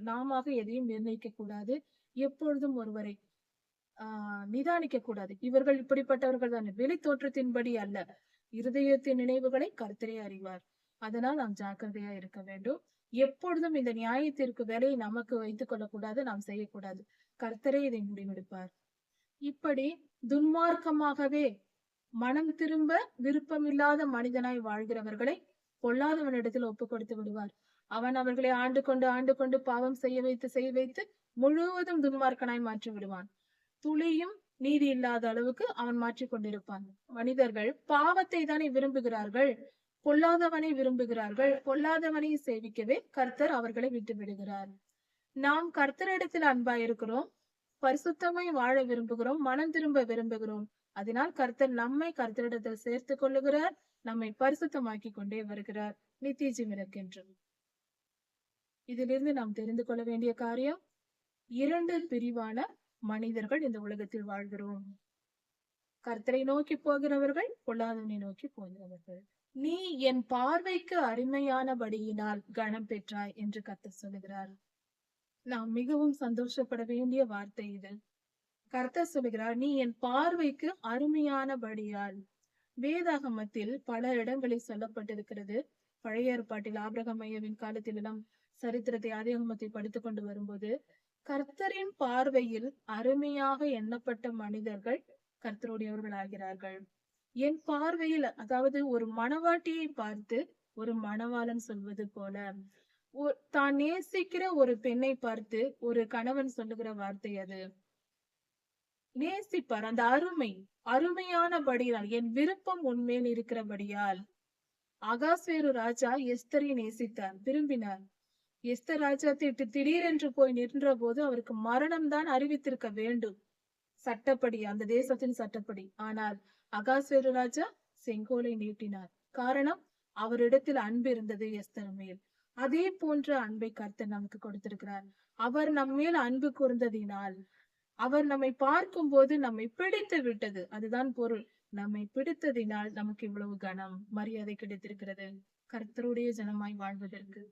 நாம எதையும் நிர்ணயிக்க கூடாது. எப்பொழுதும் ஒருவரை நிதானிக்க கூடாது. இவர்கள் இப்படிப்பட்டவர்கள் தான், வெளி தோற்றத்தின்படி அல்ல. இருதயத்தின் நினைவுகளை கர்த்தரே அறிவார். அதனால் நாம் ஜாக்கிரதையா இருக்க வேண்டும். எப்பொழுதும் இந்த நியாயத்திற்கு வேலையை நமக்கு வைத்துக் கொள்ளக்கூடாது, நாம் செய்யக்கூடாது. கர்த்தரே இதை முடிவெடுப்பார். இப்படி துன்மார்க்கமாகவே மனம் திரும்ப விருப்பமில்லாத மனிதனாய் வாழ்கிறவர்களை பொல்லாதவனிடத்தில் ஒப்பு கொடுத்து விடுவார். அவன் அவர்களை ஆண்டு கொண்டு பாவம் செய்ய வைத்து முழுவதும் துன்மார்க்கனாய் மாற்றி விடுவான். துளியும் நீதி இல்லாத அளவுக்கு அவன் மாற்றிக் கொண்டிருப்பான். மனிதர்கள் பாவத்தை தானே விரும்புகிறார்கள், பொல்லாதவனை விரும்புகிறார்கள். பொல்லாதவனை சேவிக்கவே கர்த்தர் அவர்களை விட்டு விடுகிறார். நாம் கர்த்தரிடத்தில் அன்பா இருக்கிறோம், பரிசுத்தமாய் வாழ விரும்புகிறோம், மனம் திரும்ப விரும்புகிறோம். அதனால் கர்த்தர் நம்மை கர்த்தரிடத்தில் சேர்த்துக் கொள்ளுகிறார், நம்மை பரிசுத்தமாக்கி கொண்டே வருகிறார், நித்திய ஜீவனுக்கென்று. இதிலிருந்து நாம் தெரிந்து கொள்ள வேண்டிய காரியம், 2 பிரிவான மனிதர்கள் இந்த உலகத்தில் வாழ்கிறோம். கர்த்தரை நோக்கி போகிறவர்கள், பொல்லாதவனை நோக்கி போகிறவர்கள். நீ என் பார்வைக்கு அருமையானபடியினால் கனம் பெற்றாய் என்று கர்த்தர் சொல்லுகிறார். நாம் மிகவும் சந்தோஷப்பட வேண்டிய வார்த்தை இது. கர்த்தர் சொல்லுகிறார், நீ என் பார்வைக்கு அருமையானபடியால். வேதாகமத்தில் பல இடங்களில் சொல்லப்பட்டிருக்கிறது. பழைய ஏற்பாட்டில் ஆபிரகாம் ஐயாவின் காலத்திலெல்லாம் சரித்திரத்தை ஆதியாகமத்தை படித்துக் கொண்டு வரும்போது, கர்த்தரின் பார்வையில் அருமையாக எண்ணப்பட்ட மனிதர்கள் கர்த்தருடையவர்கள் ஆகிறார்கள். என் பார்வையில், அதாவது ஒரு மணவாட்டியை பார்த்து ஒரு மணவாளன் சொல்வது போல, தான் நேசிக்கிற ஒரு பெண்ணை பார்த்து ஒரு கணவன் சொல்லுகிற வார்த்தை அது. நேசிப்பார். அந்த அருமையானபடியால், என் விருப்பம் உன்மேல் இருக்கிறபடியால். அகாஸ்வேரு ராஜா எஸ்தரை நேசித்தார், விரும்பினார். எஸ்தர் ராஜா திடீரென்று போய் நின்ற போது அவருக்கு மரணம் தான் அறிவித்திருக்க வேண்டும், சட்டப்படி, அந்த தேசத்தின் சட்டப்படி. ஆனால் அகாஸ்வேரு ராஜா செங்கோலை நீட்டினார். காரணம், அவரிடத்தில் அன்பு இருந்தது எஸ்தர் மேல். அதே போன்ற அன்பை கர்த்தர் நமக்கு கொடுத்திருக்கிறார். அவர் நம்மேல் அன்பு கூர்ந்ததினால், அவர் நம்மை பார்க்கும் போது நம்மை பிடித்து விட்டது, அதுதான் பொருள். நம்மை பிடித்ததினால் நமக்கு இவ்வளவு கனம், மரியாதை கிடைத்திருக்கிறது. கர்த்தருடைய ஜனமாய் வாழ்வதற்கு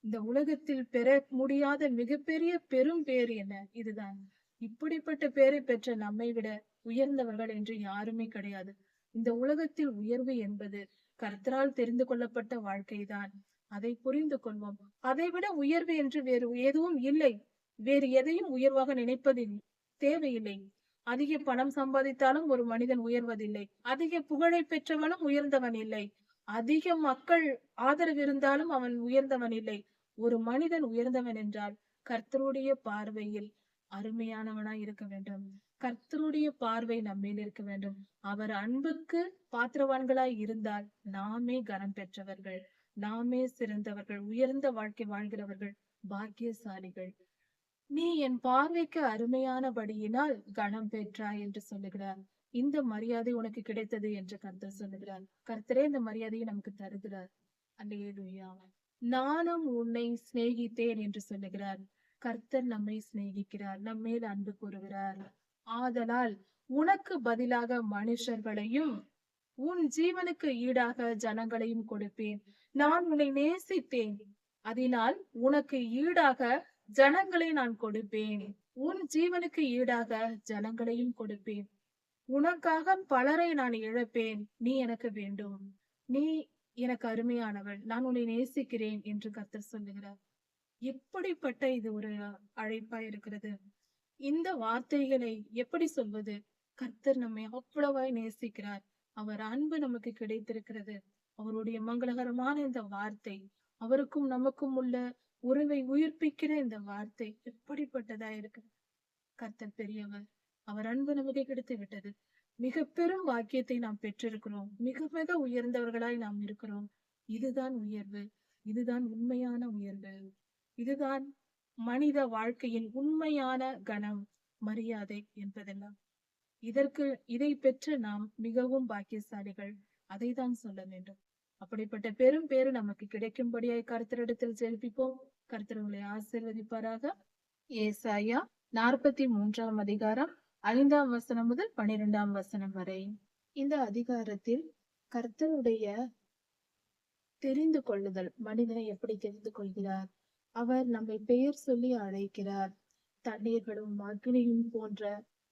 இந்த உலகத்தில் பெற முடியாத மிகப்பெரிய பெரும் பேர் என்ன? இதுதான். இப்படிப்பட்ட பேரை பெற்ற நம்மை விட உயர்ந்தவர்கள் என்று யாருமே கிடையாது. இந்த உலகத்தில் உயர்வு என்பது கர்த்தரால் தெரிந்து கொள்ளப்பட்ட வாழ்க்கைதான். அதை புரிந்து கொள்வோம். அதை விட உயர்வு என்று வேறு எதுவும் இல்லை. வேறு எதையும் உயர்வாக நினைப்பதில் தேவையில்லை. அதிக பணம் சம்பாதித்தாலும் ஒரு மனிதன் உயர்வதில்லை. அதிக புகழை பெற்றவனும் உயர்ந்தவன் இல்லை. அதிக மக்கள் ஆதரவு இருந்தாலும் அவன் உயர்ந்தவன் இல்லை. ஒரு மனிதன் உயர்ந்தவன் என்றால் கர்த்தருடைய பார்வையில் அருமையானவனாய் இருக்க வேண்டும். கர்த்தருடைய பார்வை நம்மேல் இருக்க வேண்டும். அவர் அன்புக்கு பாத்திரவான்களாய் இருந்தால் நாமே கனம் பெற்றவர்கள், நாமே சிறந்தவர்கள், உயர்ந்த வாழ்க்கை வாழ்கிறவர்கள், பாக்கியசாலிகள். நீ என் பார்வைக்கு அருமையானபடியினால் கனம் பெற்றாய் என்று சொல்லுகிறார். இந்த மரியாதை உனக்கு கிடைத்தது என்று கர்த்தர் சொல்லுகிறார். கர்த்தரே இந்த மரியாதையை நமக்கு தருகிறார். அல்லேலூயா. நானும் உன்னை சிநேகித்தேன் என்று சொல்லுகிறார். கர்த்தர் நம்மை சிநேகிக்கிறார், நம்மேல் அன்பு கூறுகிறார். ஆதலால் உனக்கு பதிலாக மனுஷர்களையும் உன் ஜீவனுக்கு ஈடாக ஜனங்களையும் கொடுப்பேன். நான் உன்னை நேசித்தேன், அதனால் உனக்கு ஈடாக ஜனங்களை நான் கொடுப்பேன். உன் ஜீவனுக்கு ஈடாக ஜனங்களையும் கொடுப்பேன். உனக்காக பலரை நான் இழப்பேன். நீ எனக்கு வேண்டும், நீ எனக்கு அருமையானவள், நான் உன்னை நேசிக்கிறேன் என்று கர்த்தர் சொல்லுகிறார். எப்படிப்பட்ட இது ஒரு அழைப்பா இருக்கிறது! இந்த வார்த்தைகளை எப்படி சொல்வது? கர்த்தர் நம்மை அவ்வளவாய் நேசிக்கிறார். அவர் அன்பு நமக்கு கிடைத்திருக்கிறது. அவருடைய மங்களகரமான இந்த வார்த்தை, அவருக்கும் நமக்கும் உள்ள உறவை உயிர்ப்பிக்கிற இந்த வார்த்தை எப்படிப்பட்டதா இருக்கு! கர்த்தர் பெரியவர், அவர் அன்பு நமக்கு கிடைத்து விட்டது. மிக பெரும் பாக்கியத்தை நாம் பெற்றிருக்கிறோம். மிக மிக உயர்ந்தவர்களாய் நாம் இருக்கிறோம். இதுதான் உயர்வு. இதுதான் உண்மையான உயர்வு. இதுதான் மனித வாழ்க்கையின் உண்மையான கனம், மரியாதை என்பதெல்லாம். இதை பெற்று நாம் மிகவும் பாக்கியசாலிகள். அதைதான் சொல்ல வேண்டும். அப்படிப்பட்ட பெரும் பேரு நமக்கு கிடைக்கும்படியாய் கர்த்தரிடத்தில் ஜெபிப்போம். கர்த்தர் உங்களை ஆசீர்வதிப்பாராக. ஏசாயா 43 அதிகாரம் 5 வசனம் முதல் 12 வசனம் வரை. இந்த அதிகாரத்தில் கர்த்தருடைய தெரிந்து கொள்ளுதல், மனிதனை எப்படி தெரிந்து கொள்கிறார்? அவர் நம்மை பெயர் சொல்லி அழைக்கிறார். தண்ணீர்களும் அக்னியும் போன்ற,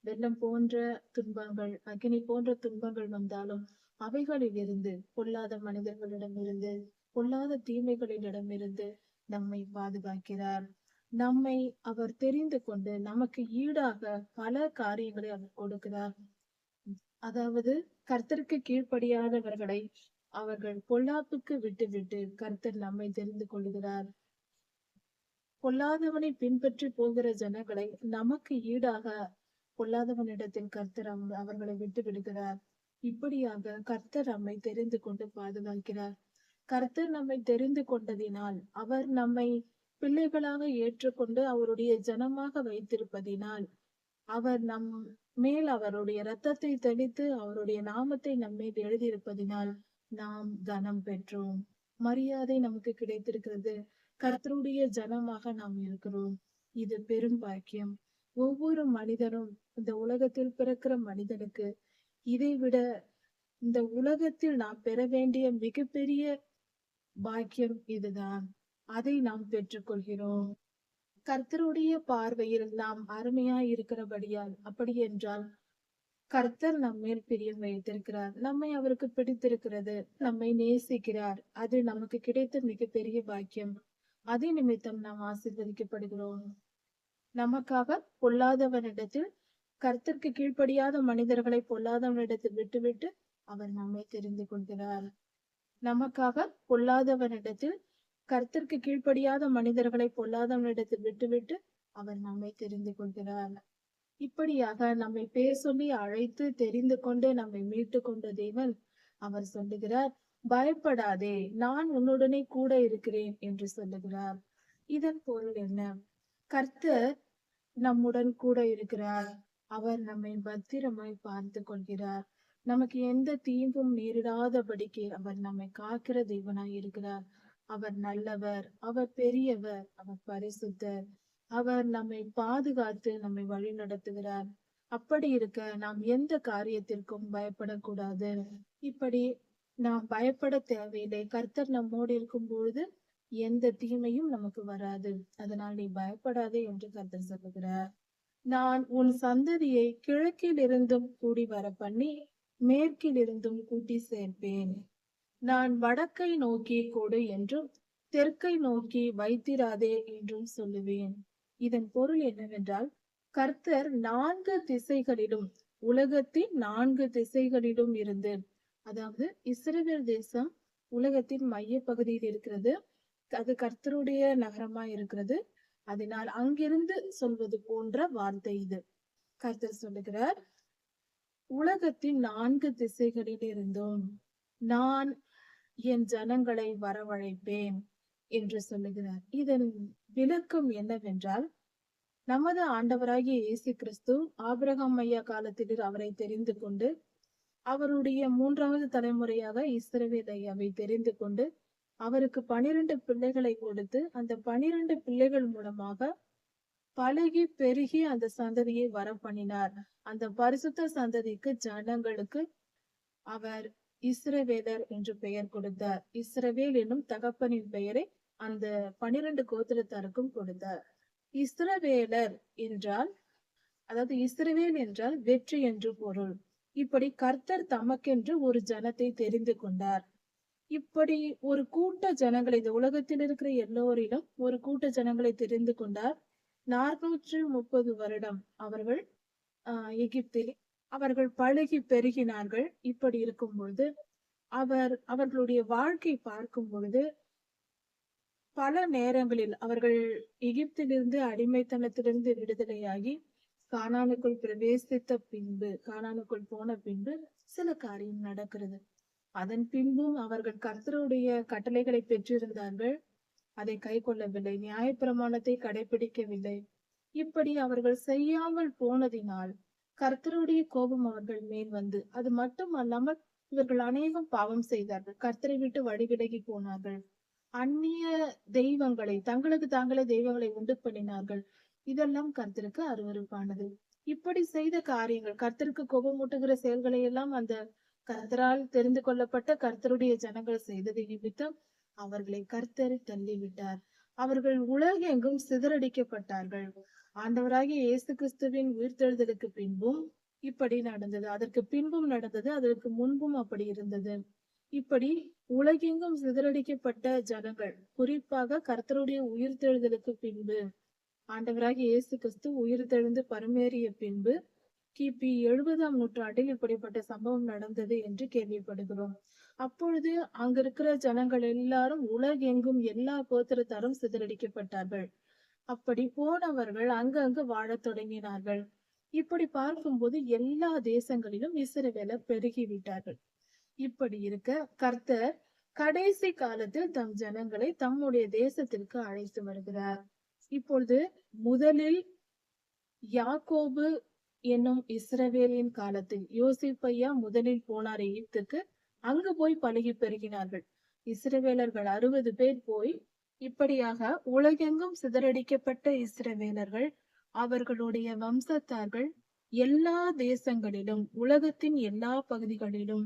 வெள்ளம் போன்ற துன்பங்கள், அக்னி போன்ற துன்பங்கள் வந்தாலும் அவைகளில் இருந்து, பொல்லாத மனிதர்களிடமிருந்து, பொல்லாத தீமைகளிடமிருந்து நம்மை பாதுகாக்கிறார். நம்மை அவர் தெரிந்து கொண்டு நமக்கு ஈடாக பல காரியங்களை அவர் கொடுக்கிறார். அதாவது கர்த்தருக்கு கீழ்ப்படியாதவர்களை அவர்கள் பொல்லாப்புக்கு விட்டுவிட்டு கர்த்தர் நம்மை தெரிந்து கொள்கிறார். பொல்லாதவனை பின்பற்றி போகிற ஜனங்களை நமக்கு ஈடாக பொல்லாதவனிடத்தில் கர்த்தர் அவர்களை விட்டு விடுகிறார். இப்படியாக கர்த்தர் நம்மை தெரிந்து கொண்டு பாதுகாக்கிறார். கர்த்தர் நம்மை தெரிந்து கொண்டதினால், அவர் நம்மை பிள்ளைகளாக ஏற்றுக்கொண்டு அவருடைய ஜனமாக வைத்திருப்பதினால், அவர் நம் மேல் அவருடைய இரத்தத்தை தெளித்து அவருடைய நாமத்தை நம்மேல் எழுதியிருப்பதினால் நாம் கனம் பெற்றோம். மரியாதை நமக்கு கிடைத்திருக்கிறது. கர்த்தருடைய ஜனமாக நாம் இருக்கிறோம். இது பெரும் பாக்கியம். ஒவ்வொரு மனிதனும், இந்த உலகத்தில் பிறக்கிற மனிதனுக்கு இதைவிட இந்த உலகத்தில் நாம் பெற வேண்டிய மிகப்பெரிய பாக்கியம் இதுதான். அதை நாம் பெற்றுக்கொள்கிறோம். கர்த்தருடைய பார்வையில் நாம் அருமையாய் இருக்கிறபடியால், அப்படி என்றால் கர்த்தர் நம்மேல் பிரியம் வைத்திருக்கிறார். நம்மை அவருக்கு பிடித்திருக்கிறது. நம்மை நேசிக்கிறார். அது நமக்கு கிடைத்த மிகப்பெரிய பாக்கியம். அதே நிமித்தம் நாம் ஆசீர்வதிக்கப்படுகிறோம். நமக்காக பொல்லாதவனிடத்தில், கர்த்தருக்கு கீழ்ப்படியாத மனிதர்களை பொல்லாதவனிடத்தில் விட்டுவிட்டு அவர் நம்மை தெரிந்து கொள்கிறார். நமக்காக பொல்லாதவனிடத்தில், கர்த்தருக்கு கீழ்ப்படியாத மனிதர்களை பொல்லாதவனிடத்தில் விட்டுவிட்டு அவர் நம்மை தெரிந்து கொள்கிறார். இப்படியாக நம்மை பேர் சொல்லி அழைத்து தெரிந்து கொண்டு நம்மை மீட்டு கொண்ட தேவன் அவர் சொல்லுகிறார், பயப்படாதே, நான் உன்னுடனே கூட இருக்கிறேன் என்று சொல்லுகிறார். இதன் பொருள் என்ன? கர்த்தர் நம்முடன் கூட இருக்கிறார். அவர் நம்மை பத்திரமாய் பார்த்து கொள்கிறார். நமக்கு எந்த தீங்கும் நேரிடாதபடிக்கு அவர் நம்மை காக்கிற தேவனாய் இருக்கிறார். அவர் நல்லவர், அவர் பெரியவர், அவர் பரிசுத்தர். அவர் நம்மை பாதுகாத்து நம்மை வழி நடத்துகிறார். அப்படி இருக்க நாம் எந்த காரியத்திற்கும் பயப்படக்கூடாது. இப்படி நாம் பயப்பட தேவையில்லை. கர்த்தர் நம்மோடு இருக்கும் பொழுது எந்த தீமையும் நமக்கு வராது. அதனால் நீ பயப்படாதே என்று கர்த்தர் சொல்லுகிறார். நான் உன் சந்ததியை கிழக்கில் இருந்தும் கூடி வர பண்ணி மேற்கில் இருந்தும் கூட்டி சேர்ப்பேன். நான் வடக்கை நோக்கி கொடு என்றும் தெற்கை நோக்கி வைத்திராதே என்றும் சொல்லுவேன். இதன் பொருள் என்னவென்றால், கர்த்தர் 4 திசைகளிலும், உலகத்தின் 4 திசைகளிலும் இருந்து, அதாவது இஸ்ரவேல் தேசம் உலகத்தின் மைய பகுதியில் இருக்கிறது. அது கர்த்தருடைய நகரமா இருக்கிறது. அதனால் அங்கிருந்து சொல்வது போன்ற வார்த்தை இது. கர்த்தர் சொல்லுகிறார், உலகத்தின் 4 திசைகளில் இருந்தும் நான் என் ஜனங்களை வரவழைப்பேன் என்று சொல்லுகிறார். இதன் விளக்கம் என்னவென்றால், நமது ஆண்டவராகிய இயேசு கிறிஸ்து ஆபிரகாம் ஐயா காலத்தில் அவரை தெரிந்து கொண்டு, அவருடைய 3வது தலைமுறையாக இஸ்ரவேல் ஐயாவை தெரிந்து கொண்டு, அவருக்கு 12 பிள்ளைகளை கொடுத்து, அந்த 12 பிள்ளைகள் மூலமாக பழகி பெருகி அந்த சந்ததியை வர பண்ணினார். அந்த பரிசுத்த சந்ததிக்கு, ஜனங்களுக்கு அவர் இஸ்ரவேலர் என்று பெயர் கொடுத்தார். இஸ்ரவேல் என்னும் தகப்பனின் பெயரை அந்த 12 கோத்திரத்தாருக்கும் கொடுத்தார். இஸ்ரவேலர் என்றால், அதாவது இஸ்ரவேல் என்றால் வெற்றி என்று பொருள். இப்படி கர்த்தர் தமக்கென்று ஒரு ஜனத்தை தெரிந்து கொண்டார். இப்படி ஒரு கூட்ட ஜனங்களை, இந்த உலகத்தில் இருக்கிற எல்லோரிலும் ஒரு கூட்ட ஜனங்களை தெரிந்து கொண்டார். 430 வருடம் அவர்கள் எகிப்தில் அவர்கள் பழகி பெருகினார்கள். இப்படி இருக்கும் பொழுது அவர்களுடைய வாழ்க்கை பார்க்கும் பொழுது, பல நேரங்களில் அவர்கள் எகிப்திலிருந்து, அடிமைத்தனத்திலிருந்து விடுதலையாகி கானானுக்குள் பிரவேசித்த பின்பு, கானானுக்குள் போன பின்பு சில காரியம் நடக்கிறது. அதன் பின்பும் அவர்கள் கர்த்தருடைய கட்டளைகளை பெற்றிருந்தார்கள், அதை கை கொள்ளவில்லை, நியாயப்பிரமாணத்தை கடைபிடிக்கவில்லை. இப்படி அவர்கள் செய்யாமல் போனதினால் கர்த்தருடைய கோபம் அவர்கள் மேல் வந்து, அது மட்டும் அல்லாமல் இவர்கள் அநேகம் பாவம் செய்தார்கள், கர்த்தரை விட்டு வழி விலகி போனார்கள், அந்நிய தெய்வங்களை, தங்களுக்கு தாங்களே தெய்வங்களை உண்டு பண்ணினார்கள். இதெல்லாம் கர்த்தருக்கு அருவருப்பானது. இப்படி செய்த காரியங்கள், கர்த்தருக்கு கோபமூட்டுகிற செயல்களை எல்லாம் அந்த கர்த்தரால் தெரிந்து கொள்ளப்பட்ட கர்த்தருடைய ஜனங்கள் செய்ததை நிமித்தம் அவர்களை கர்த்தர் தள்ளிவிட்டார். அவர்கள் உலகெங்கும் சிதறடிக்கப்பட்டார்கள். ஆண்டவராகிய இயேசு கிறிஸ்துவின் உயிர்த்தெழுதலுக்கு பின்பும் இப்படி நடந்தது, அதற்கு பின்பும் நடந்தது, அதற்கு முன்பும் அப்படி இருந்தது. இப்படி உலகெங்கும் சிதறடிக்கப்பட்ட ஜனங்கள், குறிப்பாக கர்த்தருடைய உயிர்த்தெழுதலுக்கு பின்பு, ஆண்டவராகிய இயேசு கிறிஸ்து உயிர்த்தெழுந்து பரமேறிய பின்பு கிபி 70ஆம் நூற்றாண்டில் இப்படிப்பட்ட சம்பவம் நடந்தது என்று கேள்விப்படுகிறோம். அப்பொழுது அங்க இருக்கிற ஜனங்கள் எல்லாரும் உலகெங்கும் எல்லா கோத்திரத்தாரும் சிதறடிக்கப்பட்டார்கள். அப்படி போனவர்கள் அங்கங்கு வாழத் தொடங்கினார்கள். இப்படி பார்க்கும்போது எல்லா தேசங்களிலும் இஸ்ரவேலர் பெருகிவிட்டார்கள். இப்படி இருக்க கர்த்தர் கடைசி காலத்தில் தம் ஜனங்களை தம்முடைய தேசத்திற்கு அழைத்து வருகிறார். இப்பொழுது முதலில் யாக்கோபு என்னும் இஸ்ரவேலின் காலத்தில் யோசிப்பையா முதலில் போனார் எகிப்துக்கு. அங்கு போய் பழகி பெருகினார்கள். இஸ்ரவேலர்கள் 60 பேர் போய் இப்படியாக உலகெங்கும் சிதறடிக்கப்பட்ட இஸ்ரவேலர்கள், அவர்களுடைய வம்சத்தார்கள் எல்லா தேசங்களிலும், உலகத்தின் எல்லா பகுதிகளிலும்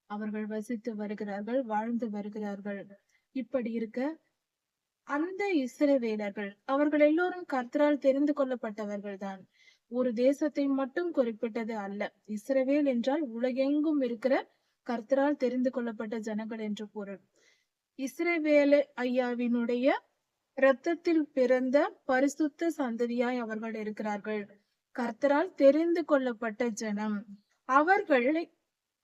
அவர்கள் வசித்து வருகிறார்கள், வாழ்ந்து வருகிறார்கள். இப்படி இருக்க அந்த இஸ்ரவேலர்கள், அவர்கள் எல்லோரும் கர்த்தரால் தெரிந்து கொள்ளப்பட்டவர்கள் தான். ஒரு தேசத்தை மட்டும் குறிப்பிட்டது அல்ல. இஸ்ரவேல் என்றால் உலகெங்கும் இருக்கிற கர்த்தரால் தெரிந்து கொள்ளப்பட்ட ஜனங்கள் என்று பொருள். இஸ்ரவேல் ஐயாவினுடைய இரத்தத்தில் பிறந்த பரிசுத்த சந்ததியாய் அவர்கள் இருக்கிறார்கள். கர்த்தரால் தெரிந்து கொள்ளப்பட்ட ஜனம் அவர்கள்.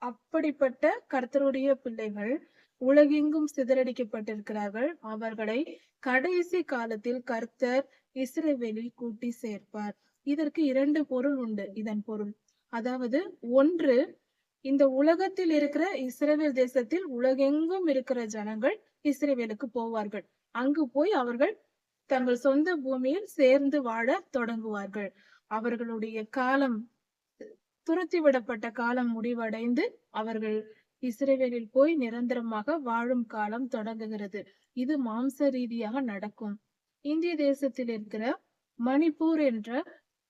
அப்படிப்பட்ட கர்த்தருடைய பிள்ளைகள் உலகெங்கும் சிதறடிக்கப்பட்டிருக்கிறார்கள். அவர்களை கடைசி காலத்தில் கர்த்தர் இஸ்ரவேலில் கூட்டி சேர்ப்பார். இதற்கு 2 பொருள் உண்டு. இதன் பொருள், அதாவது ஒன்று, இந்த உலகத்தில் இருக்கிற இஸ்ரவேல் தேசத்தில் உலகெங்கும் இருக்கிற ஜனங்கள் இஸ்ரவேலுக்கு போவார்கள். அங்கு போய் அவர்கள் தங்கள் சொந்த பூமியில் சேர்ந்து வாழ தொடங்குவார்கள். அவர்களுடைய காலம், துரத்தி விடப்பட்ட காலம் முடிவடைந்து அவர்கள் இஸ்ரவேலில் போய் நிரந்தரமாக வாழும் காலம் தொடங்குகிறது. இது மாம்ச ரீதியாக நடக்கும். இந்திய தேசத்தில் இருக்கிற மணிப்பூர் என்ற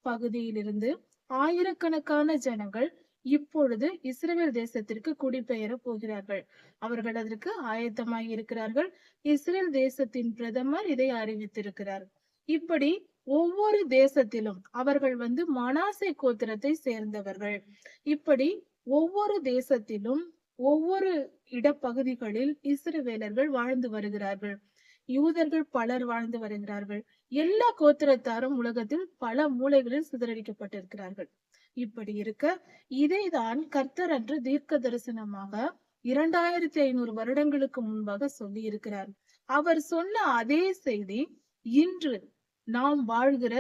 பகுதியிலிருந்து ஆயிரக்கணக்கான ஜனங்கள் இப்பொழுது இஸ்ரவேல் தேசத்திற்கு குடிபெயர போகிறார்கள். அவர்கள் அதற்கு ஆயத்தமாகி இருக்கிறார்கள். இஸ்ரேல் தேசத்தின் பிரதமர் இதை அறிவித்திருக்கிறார். இப்படி ஒவ்வொரு தேசத்திலும் அவர்கள் மனாசே கோத்திரத்தை சேர்ந்தவர்கள். இப்படி ஒவ்வொரு தேசத்திலும் ஒவ்வொரு இடப்பகுதிகளில் இஸ்ரவேலர்கள் வாழ்ந்து வருகிறார்கள். யூதர்கள் பலர் வாழ்ந்து வருகிறார்கள். எல்லா கோத்திரத்தாரும் உலகத்தில் பல மூலைகளில் சிதறடிக்கப்பட்டிருக்கிறார்கள். இப்படி இருக்க இதைதான் கர்த்தர் அன்று தீர்க்க தரிசனமாக 2500 வருடங்களுக்கு முன்பாக சொல்லி இருக்கிறார். அவர் சொன்ன அதே செய்தி இன்று நாம் வாழ்கிற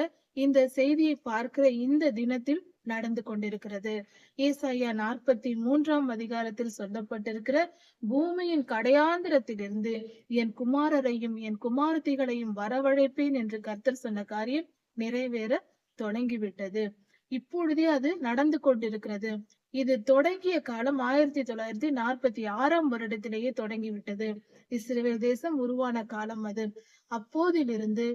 இந்த செய்தியை பார்க்கிற இந்த தினத்தில் நடந்து கொண்டிருக்கிறது. ஏசாயா 43ஆம் அதிகாரத்தில் சொல்லப்பட்டிருக்கிற பூமியின் கடையாந்திரத்திலிருந்து என் குமாரரையும் என் குமாரத்திகளையும் வரவழைப்பேன் என்று கர்த்தர் சொன்ன காரியம் நிறைவேற தொடங்கிவிட்டது. இப்பொழுதே அது நடந்து கொண்டிருக்கிறது. இது தொடங்கிய காலம் 1946ஆம் வருடத்திலேயே தொடங்கிவிட்டது. இஸ்ரவேல் தேசம் உருவான காலம் அது. அப்போதிலிருந்து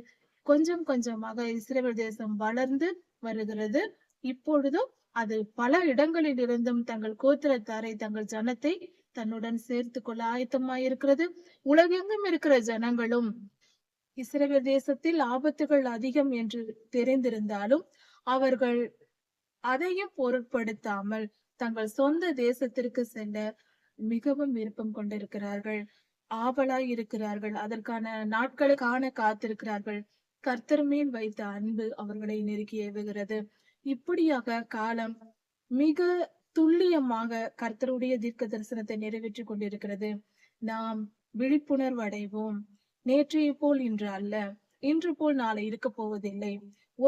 கொஞ்சம் கொஞ்சமாக இஸ்ரவேல் தேசம் வளர்ந்து வருகிறது. இப்பொழுதும் அது பல இடங்களில் இருந்தும் தங்கள் கோத்திரத்தாரை, தங்கள் ஜனத்தை தன்னுடன் சேர்த்து கொள்ள ஆயத்தமாயிருக்கிறது. உலகெங்கும் இருக்கிற ஜனங்களும் இஸ்ரவேல் தேசத்தில் ஆபத்துகள் அதிகம் என்று தெரிந்திருந்தாலும் அவர்கள் அதையும் பொருட்படுத்தாமல் தங்கள் சொந்த தேசத்திற்கு செல்ல மிகவும் விருப்பம் கொண்டிருக்கிறார்கள், ஆவலாய் இருக்கிறார்கள். அதற்கான நாட்களை காண காத்திருக்கிறார்கள். கர்த்தர் மேல் வைத்த அன்பு அவர்களை நெருக்கி ஏவுகிறது. இப்படியாக காலம் மிக துல்லியமாக கர்த்தருடைய தீர்க்க தரிசனத்தை நிறைவேற்றி கொண்டிருக்கிறது. நாம் விழிப்புணர்வு அடைவோம். நேற்றைய போல் இன்று அல்ல. இன்று போல் நாளை இருக்க போவதில்லை.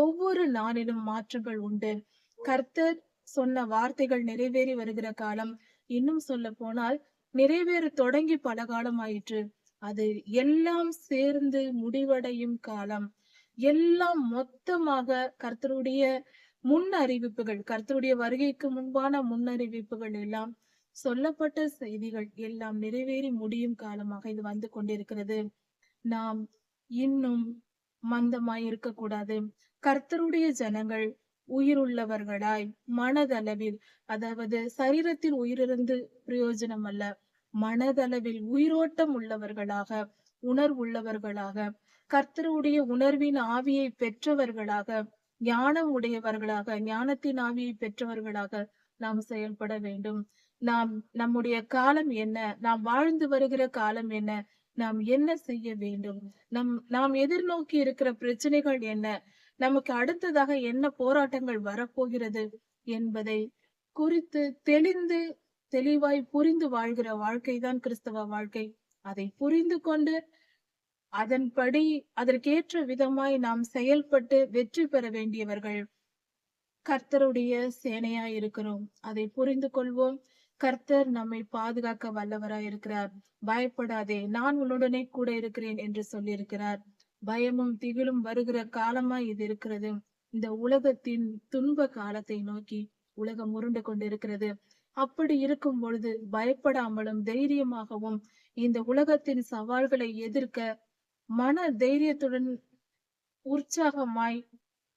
ஒவ்வொரு நாளிலும் மாற்றங்கள் உண்டு. கர்த்தர் சொன்ன வார்த்தைகள் நிறைவேறி வருகிற காலம், இன்னும் சொல்ல போனால் நிறைவேற தொடங்கி பல காலம் ஆயிற்று. அது எல்லாம் சேர்ந்து முடிவடையும் காலம். எல்லாம் மொத்தமாக கர்த்தருடைய முன் அறிவிப்புகள், கர்த்தருடைய வருகைக்கு முன்பான முன்னறிவிப்புகள் எல்லாம், சொல்லப்பட்ட செய்திகள் எல்லாம் நிறைவேறி முடியும் காலமாக இது வந்து கொண்டிருக்கிறது. நாம் இன்னும் மந்தமாய் இருக்கக்கூடாது. கர்த்தருடைய ஜனங்கள் உயிருள்ளவர்களாய் மனதளவில், அதாவது சரீரத்தில் உயிரிழந்து பிரயோஜனம் அல்ல, மனதளவில் உயிரோட்டம் உள்ளவர்களாக, உணர்வுள்ளவர்களாக, கர்த்தருடைய உணர்வின் ஆவியை பெற்றவர்களாக, ஞானம் உடையவர்களாக, ஞானத்தின் ஆவியை பெற்றவர்களாக நாம் செயல்பட வேண்டும். நாம் நம்முடைய காலம் என்ன, நாம் வாழ்ந்து வருகிற காலம் என்ன, நாம் என்ன செய்ய வேண்டும், நாம் எதிர்நோக்கி இருக்கிற பிரச்சனைகள் என்ன, நமக்கு அடுத்ததாக என்ன போராட்டங்கள் வரப்போகிறது என்பதை குறித்து தெளிவாய் புரிந்து வாழ்கிற வாழ்க்கைதான் கிறிஸ்தவ வாழ்க்கை. அதை புரிந்து கொண்டு அதன்படி அதற்கேற்ற விதமாய் நாம் செயல்பட்டு வெற்றி பெற வேண்டியவர்கள் கர்த்தருடைய சேனையாய் இருக்கிறோம். அதை புரிந்து கொள்வோம். கர்த்தர் நம்மை பாதுகாக்க வல்லவராய் இருக்கிறார். பயப்படாதே, நான் உன்னுடனே கூட இருக்கிறேன் என்று சொல்லியிருக்கிறார். பயமும் திகிலும் வருகிற காலமாய் இது இருக்கிறது. இந்த உலகத்தின் துன்ப காலத்தை நோக்கி உலகம் உருண்டு கொண்டிருக்கிறது. அப்படி இருக்கும் பொழுது பயப்படாமலும் தைரியமாகவும் இந்த உலகத்தின் சவால்களை எதிர்க்க மன தைரியத்துடன் உற்சாகமாய்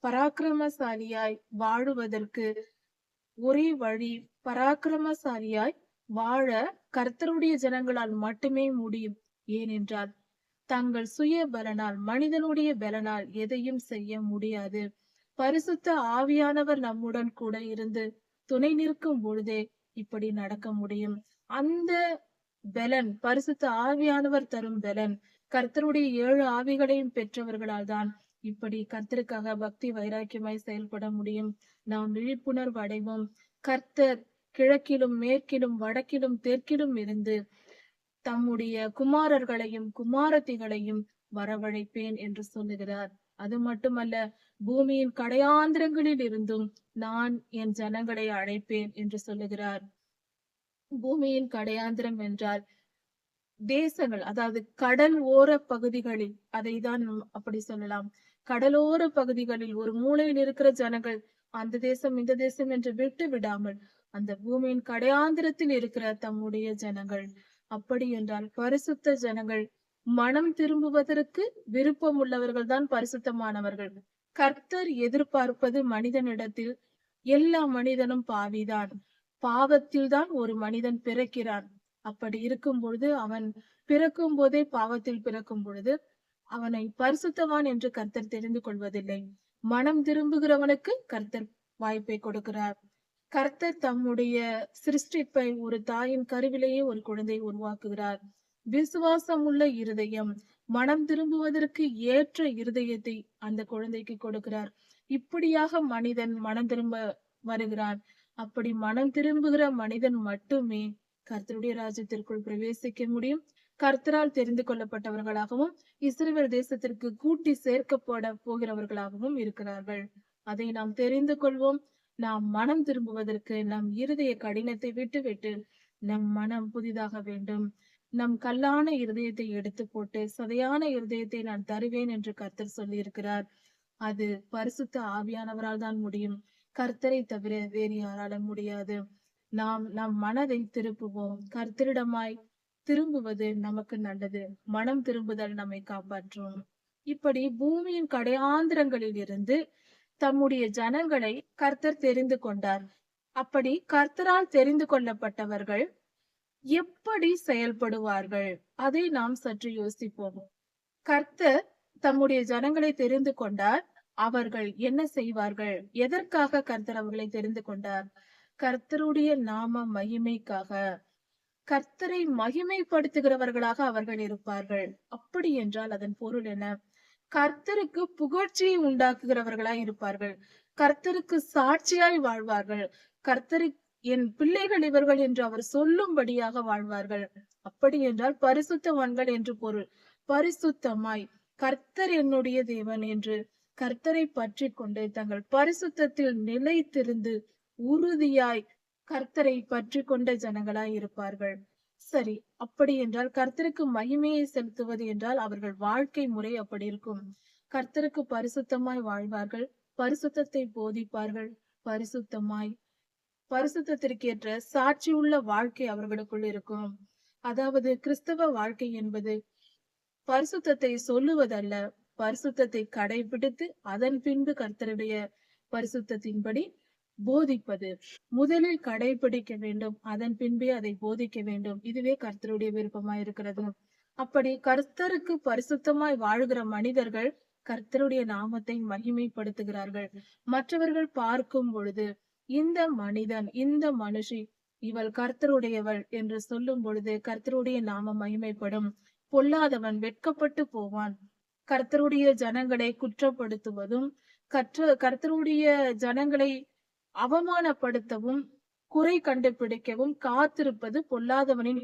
பராக்கிரமசாலியாய் வாழுவதற்கு ஒரே வழி, பராக்கிரமசாலியாய் வாழ கர்த்தருடைய ஜனங்களால் மட்டுமே முடியும். ஏனென்றால் தங்கள் சுய பலனால், மனிதனுடைய பலனால் எதையும் செய்ய முடியாது. பரிசுத்த ஆவியானவர் நம்முடன் கூட இருந்து துணை நிற்கும் பொழுதே இப்படி நடக்க முடியும். அந்த பலன், பரிசுத்த ஆவியானவர் தரும் பலன், கர்த்தருடைய 7 ஆவிகளையும் பெற்றவர்களால் தான் இப்படி கர்த்தருக்காக பக்தி வைராக்கியமாய் செயல்பட முடியும். நாம் விழிப்புணர்வு அடைவோம். கர்த்தர் கிழக்கிலும் மேற்கிலும் வடக்கிலும் தெற்கிலும் இருந்து தம்முடைய குமாரர்களையும் குமாரத்திகளையும் வரவழைப்பேன் என்று சொல்லுகிறார். அது மட்டுமல்ல, பூமியின் கடையாந்திரங்களில் இருந்தும் நான் என் ஜனங்களை அழைப்பேன் என்று சொல்லுகிறார். பூமியின் கடையாந்திரம் என்றால் தேசங்கள், அதாவது கடல் ஓர பகுதிகளில், அதை தான் அப்படி சொல்லலாம். கடலோர பகுதிகளில் ஒரு மூலையில் இருக்கிற ஜனங்கள் அந்த தேசம் இந்த தேசம் என்று விட்டு விடாமல் அந்த பூமியின் கடையாந்திரத்தில் இருக்கிற தம்முடைய ஜனங்கள், அப்படி என்றால் பரிசுத்த ஜனங்கள், மனம் திரும்புவதற்கு விருப்பம் உள்ளவர்கள் தான் பரிசுத்தமானவர்கள். கர்த்தர் எதிர்பார்ப்பது மனிதனிடத்தில், எல்லா மனிதனும் பாவிதான், பாவத்தில் தான் ஒரு மனிதன் பிறக்கிறான். அப்படி இருக்கும் பொழுது, அவன் பிறக்கும் போதே பாவத்தில் பிறக்கும் பொழுது அவனை பரிசுத்தவான் என்று கர்த்தர் தெரிந்து கொள்வதில்லை. மனம் திரும்புகிறவனுக்கு கர்த்தர் வாய்ப்பை கொடுக்கிறார். கர்த்தர் தம்முடைய சிருஷ்டிப்பை ஒரு தாயின் கருவிலேயே ஒரு குழந்தை உருவாக்குகிறார். விசுவாசம் உள்ள இருதயம், மனம் திரும்புவதற்கு ஏற்ற இருதயத்தை அந்த குழந்தைக்கு கொடுக்கிறார். இப்படியாக மனிதன் மனம் திரும்ப வருகிறான். அப்படி மனம் திரும்புகிற மனிதன் மட்டுமே கர்த்தருடைய ராஜ்யத்திற்குள் பிரவேசிக்க முடியும். கர்த்தரால் தெரிந்து கொள்ளப்பட்டவர்களாகவும் இஸ்ரவேல் தேசத்திற்கு கூட்டி சேர்க்கப்பட போகிறவர்களாகவும் இருக்கிறார்கள். அதை நாம் தெரிந்து கொள்வோம். நாம் மனம் திரும்புவதற்கு நம் இருதய கடினத்தை விட்டுவிட்டு நம் மனம் புதிதாக வேண்டும். நம் கல்லான இருதயத்தை எடுத்து போட்டு சதையான இருதயத்தை நான் தருவேன் என்று கர்த்தர் சொல்லி இருக்கிறார். அது பரிசுத்த ஆவியானவரால் தான் முடியும். கர்த்தரை தவிர வேறு யாராலும் முடியாது. நாம் நம் மனதை திருப்புவோம். கர்த்தரிடமாய் திரும்புவது நமக்கு நல்லது. மனம் திரும்புதல் நம்மை காப்பாற்றும். இப்படி பூமியின் கடையாந்திரங்களில் இருந்து தம்முடைய ஜனங்களை கர்த்தர் தெரிந்து கொண்டார். அப்படி கர்த்தரால் தெரிந்து கொள்ளப்பட்டவர்கள் எப்படி செயல்படுவார்கள், அதை நாம் சற்று யோசிப்போம். கர்த்தர் தம்முடைய ஜனங்களை தெரிந்து கொண்டார். அவர்கள் என்ன செய்வார்கள்? எதற்காக கர்த்தர் அவர்களை தெரிந்து கொண்டார்? கர்த்தருடைய நாம மகிமைக்காக, கர்த்தரை மகிமைப்படுத்துகிறவர்களாக அவர்கள் இருப்பார்கள். அப்படி என்றால் அதன் பொருள் என்ன? கர்த்தருக்கு புகழ்ச்சியை உண்டாக்குகிறவர்களாய் இருப்பார்கள். கர்த்தருக்கு சாட்சியாய் வாழ்வார்கள். கர்த்தரை என் பிள்ளைகள் இவர்கள் என்று அவர் சொல்லும்படியாக வாழ்வார்கள். அப்படி என்றால் பரிசுத்தவான்கள் என்று பொருள். பரிசுத்தமாய் கர்த்தர் என்னுடைய தேவன் என்று கர்த்தரை பற்றி கொண்டு தங்கள் பரிசுத்தத்தில் நிலைத்திருந்து உறுதியாய் கர்த்தரை பற்றி கொண்ட ஜனங்களாய் இருப்பார்கள். சரி, அப்படி என்றால் கர்த்தருக்கு மகிமையை செலுத்துவது என்றால் அவர்கள் வாழ்க்கை முறை அப்படி இருக்கும். கர்த்தருக்கு பரிசுத்தமாய் வாழ்வார்கள், பரிசுத்தத்தை போதிப்பார்கள், பரிசுத்தமாய் பரிசுத்தத்திற்கேற்ற சாட்சியுள்ள வாழ்க்கை அவர்களுக்குள் இருக்கும். அதாவது கிறிஸ்தவ வாழ்க்கை என்பது பரிசுத்தத்தை சொல்லுவதல்ல, பரிசுத்தத்தை கடைபிடித்து அதன் பின்பு கர்த்தருடைய பரிசுத்தத்தின்படி போதிப்பது. முதலில் கடைபிடிக்க வேண்டும், அதன் பின்பே அதை போதிக்க வேண்டும். இதுவே கர்த்தருடைய விருப்பமாய் இருக்கிறது. அப்படி கர்த்தருக்கு பரிசுத்தமாய் வாழ்கிற மனிதர்கள் கர்த்தருடைய நாமத்தை மகிமைப்படுத்துகிறார்கள். மற்றவர்கள் பார்க்கும் பொழுது இந்த மனிதன், இந்த மனுஷி, இவள் கர்த்தருடையவள் என்று சொல்லும் பொழுது கர்த்தருடைய நாமம் மகிமைப்படும். பொல்லாதவன் வெட்கப்பட்டு போவான். கர்த்தருடைய ஜனங்களை குற்றப்படுத்துவதும் கர்த்தருடைய ஜனங்களை அவமானப்படுத்தவும் குறை கண்டுபிடிக்கவும் காத்திருப்பது பொல்லாதவனின்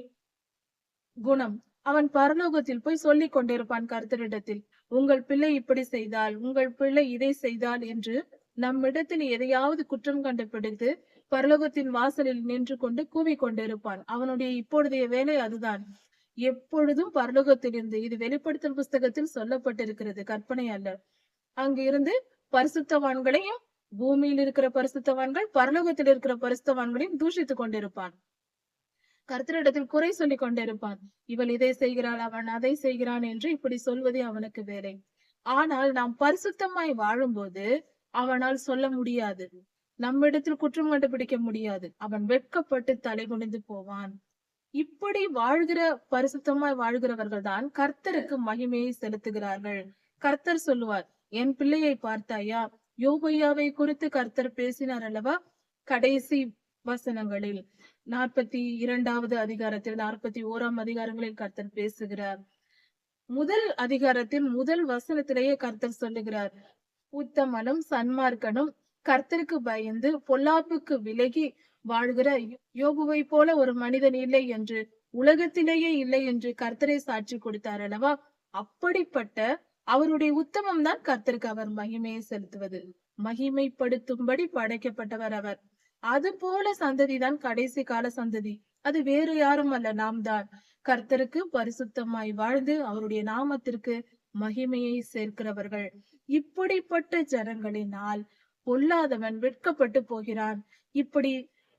குணம். அவன் பரலோகத்தில் போய் சொல்லிக் கொண்டிருப்பான் கர்த்தரிடத்தில், உங்கள் பிள்ளை இப்படி செய்தால், உங்கள் பிள்ளை இதை செய்தால் என்று நம்மிடத்தில் எதையாவது குற்றம் கண்டுபிடித்து பரலோகத்தின் வாசலில் நின்று கொண்டு கூவிக் கொண்டிருப்பான். அவனுடைய இப்பொழுதைய வேலை அதுதான். எப்பொழுதும் பரலோகத்திலிருந்து, இது வெளிப்படுத்தல் புஸ்தகத்தில் சொல்லப்பட்டிருக்கிறது, கற்பனை அல்ல, அங்கு இருந்து பரிசுத்தவான்களையும், பூமியில் இருக்கிற பரிசுத்தவான்கள் பரலோகத்தில் இருக்கிற பரிசுத்தவான்களையும் தூஷித்துக் கொண்டிருப்பான். கர்த்தரிடத்தில் குறை சொல்லிக் கொண்டிருப்பான். இவள் இதை செய்கிறாள், அவன் அதை செய்கிறான் என்று இப்படி சொல்வதே அவனுக்கு வேலை. ஆனால் நாம் பரிசுத்தமாய் வாழும்போது அவனால் சொல்ல முடியாது, நம்மிடத்தில் குற்றம் கண்டுபிடிக்க முடியாது. அவன் வெட்கப்பட்டு தலை குனிந்து போவான். இப்படி வாழ்கிற பரிசுத்தமாய் வாழ்கிறவர்கள் தான் கர்த்தருக்கு மகிமையை செலுத்துகிறார்கள். கர்த்தர் சொல்லுவார், என் பிள்ளையை பார்த்தாயா? யோபையாவை குறித்து கர்த்தர் பேசினார் அல்லவா? கடைசி வசனங்களில் 42வது அதிகாரத்தில் 41ஆம் அதிகாரங்களில் கர்த்தர் பேசுகிறார். முதல் அதிகாரத்தில் முதல் வசனத்திலேயே கர்த்தர் சொல்லுகிறார், உத்தமனும் சன்மார்க்கனும் கர்த்தருக்கு பயந்து பொல்லாப்புக்கு விலகி வாழ்கிற யோபுவை போல ஒரு மனிதன் இல்லை என்று, உலகத்திலேயே இல்லை என்று கர்த்தரை சாட்சி கொடுத்தார் அல்லவா? அப்படிப்பட்ட அவருடைய உத்தமம் தான் கர்த்தருக்கு அவர் மகிமையை செலுத்துவது. மகிமைப்படுத்தும்படி படைக்கப்பட்டவர் அவர். அது போல சந்ததிதான் கடைசி கால சந்ததி. அது வேறு யாரும் அல்ல, நாம் தான். கர்த்தருக்கு பரிசுத்தமாய் வாழ்ந்து அவருடைய நாமத்திற்கு மகிமையை சேர்க்கிறவர்கள். இப்படிப்பட்ட ஜனங்களினால் பொல்லாதவன் வெட்கப்பட்டு போகிறான். இப்படி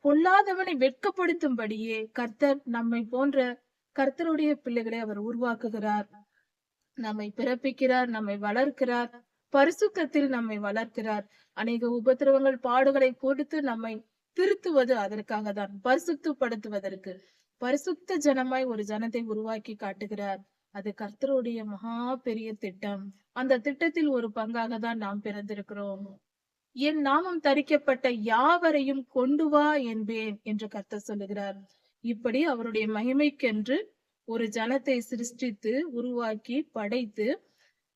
பொல்லாதவனை வெட்கப்படுத்தும்படியே கர்த்தர் நம்மை போன்ற கர்த்தருடைய பிள்ளைகளை அவர் உருவாக்குகிறார், நம்மை பிறப்பிக்கிறார், நம்மை வளர்க்கிறார், பரிசுத்தத்தில் நம்மை வளர்க்கிறார். அநேக உபத்திரவங்கள் பாடுகளை கொடுத்து நம்மை திருத்துவது அதற்காக தான், பரிசுத்தப்படுத்துவதற்கு. பரிசுத்த ஜனமாய் ஒரு ஜனத்தை உருவாக்கி காட்டுகிறார். அது கர்த்தருடைய மகா பெரிய திட்டம். அந்த திட்டத்தில் ஒரு பங்காக தான் நாம் பிறந்திருக்கிறோம். என் நாமம் தரிக்கப்பட்ட யாவரையும் கொண்டு வா என்பேன் என்று கர்த்தர் சொல்லுகிறார். இப்படி அவருடைய மகிமைக்கென்று ஒரு ஜனத்தை சிருஷ்டித்து உருவாக்கி படைத்து,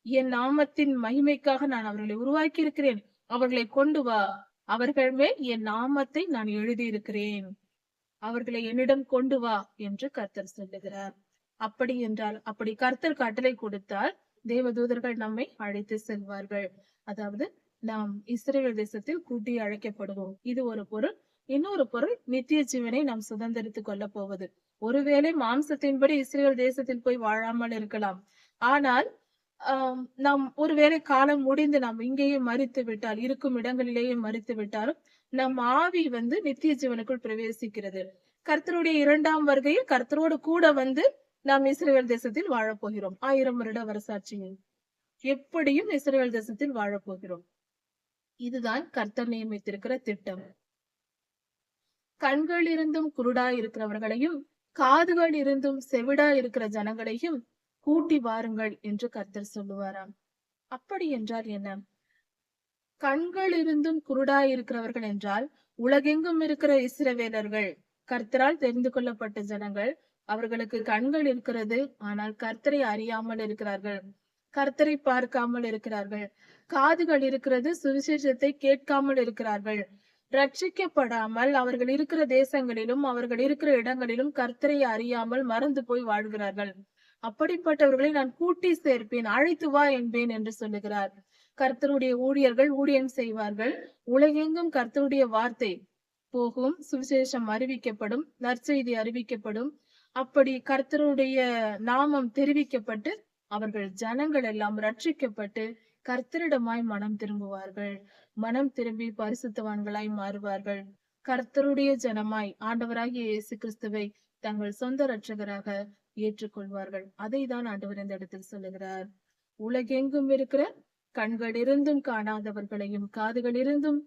என் நாமத்தின் மகிமைக்காக நான் அவர்களை உருவாக்கி இருக்கிறேன், அவர்களை கொண்டு வா, அவர்கள் மேல் என் நாமத்தை நான் எழுதியிருக்கிறேன், அவர்களை என்னிடம் கொண்டு வா என்று கர்த்தர் சொல்லுகிறார். அப்படி என்றால், அப்படி கர்த்தர் கட்டளை கொடுத்தால் தேவதூதர்கள் நம்மை அழைத்து செல்வார்கள். அதாவது நாம் இஸ்ரேல் தேசத்தில் கூட்டி அழைக்கப்படுவோம். இது ஒரு பொருள். இன்னொரு பொருள், நித்திய ஜீவனை நாம் சுதந்திரித்துக் கொள்ள போவது. ஒருவேளை மாம்சத்தின்படி இஸ்ரேல் தேசத்தில் போய் வாழாமல் இருக்கலாம். ஆனால் நாம் ஒருவேளை காலம் முடிந்து நாம் இங்கேயே மரித்து விட்டால், இருக்கும் இடங்களிலேயே மரித்து விட்டாலும் நம் ஆவி நித்திய ஜீவனுக்குள் பிரவேசிக்கிறது. கர்த்தருடைய 2ஆம் வருகையில் கர்த்தரோடு கூட நாம் இஸ்ரேல் தேசத்தில் வாழப்போகிறோம். 1000 வருட வரசாட்சியில் எப்படியும் இஸ்ரேல் தேசத்தில் வாழப்போகிறோம். இதுதான் கர்த்தர் நியமித்திருக்கிற திட்டம். கண்கள் இருந்தும் குருடா இருக்கிறவர்களையும் காதுகள் இருந்தும் செவிடா இருக்கிற ஜனங்களையும் கூட்டி வாருங்கள் என்று கர்த்தர் சொல்லுவாராம். அப்படி என்றால் என்ன? கண்கள் இருந்தும் குருடா இருக்கிறவர்கள் என்றால் உலகெங்கும் இருக்கிற இஸ்ரவேலர்கள், கர்த்தரால் தெரிந்து கொள்ளப்பட்ட ஜனங்கள். அவர்களுக்கு கண்கள் இருக்கிறது, ஆனால் கர்த்தரை அறியாமல் இருக்கிறார்கள், கர்த்தரை பார்க்காமல் இருக்கிறார்கள். காதுகள் இருக்கிறது, சுவிசேஷத்தை கேட்காமல் இருக்கிறார்கள். ரட்சிக்கப்படாமல் அவர்கள் இருக்கிற தேசங்களிலும் அவர்கள் இருக்கிற இடங்களிலும் கர்த்தரை அறியாமல் மறந்து போய் வாழ்கிறார்கள். அப்படிப்பட்டவர்களை நான் கூட்டி சேர்ப்பேன், அழைத்து வா என்பேன் என்று சொல்லுகிறார். கர்த்தருடைய ஊழியர்கள் ஊழியம் செய்வார்கள். உலகெங்கும் கர்த்தருடைய வார்த்தை போகும், சுவிசேஷம் அறிவிக்கப்படும், நற்செய்தி அறிவிக்கப்படும். அப்படி கர்த்தருடைய நாமம் தெரிவிக்கப்பட்டு அவர்கள் ஜனங்கள் எல்லாம் ரட்சிக்கப்பட்டு கர்த்தரிடமாய் மனம் திரும்புவார்கள். மனம் திரும்பி பரிசுத்தவான்களாய் மாறுவார்கள். கர்த்தருடைய ஜனமாய் ஆண்டவராகிய இயேசு கிறிஸ்துவை தங்கள் சொந்த இரட்சகராக ஏற்றுக்கொள்வார்கள். அதை தான் ஆண்டவர் இந்த இடத்தில் சொல்லுகிறார். உலகெங்கும் இருக்கிற கண்கள் இருந்தும் காணாதவர்களையும் காதுகள் இருந்தும்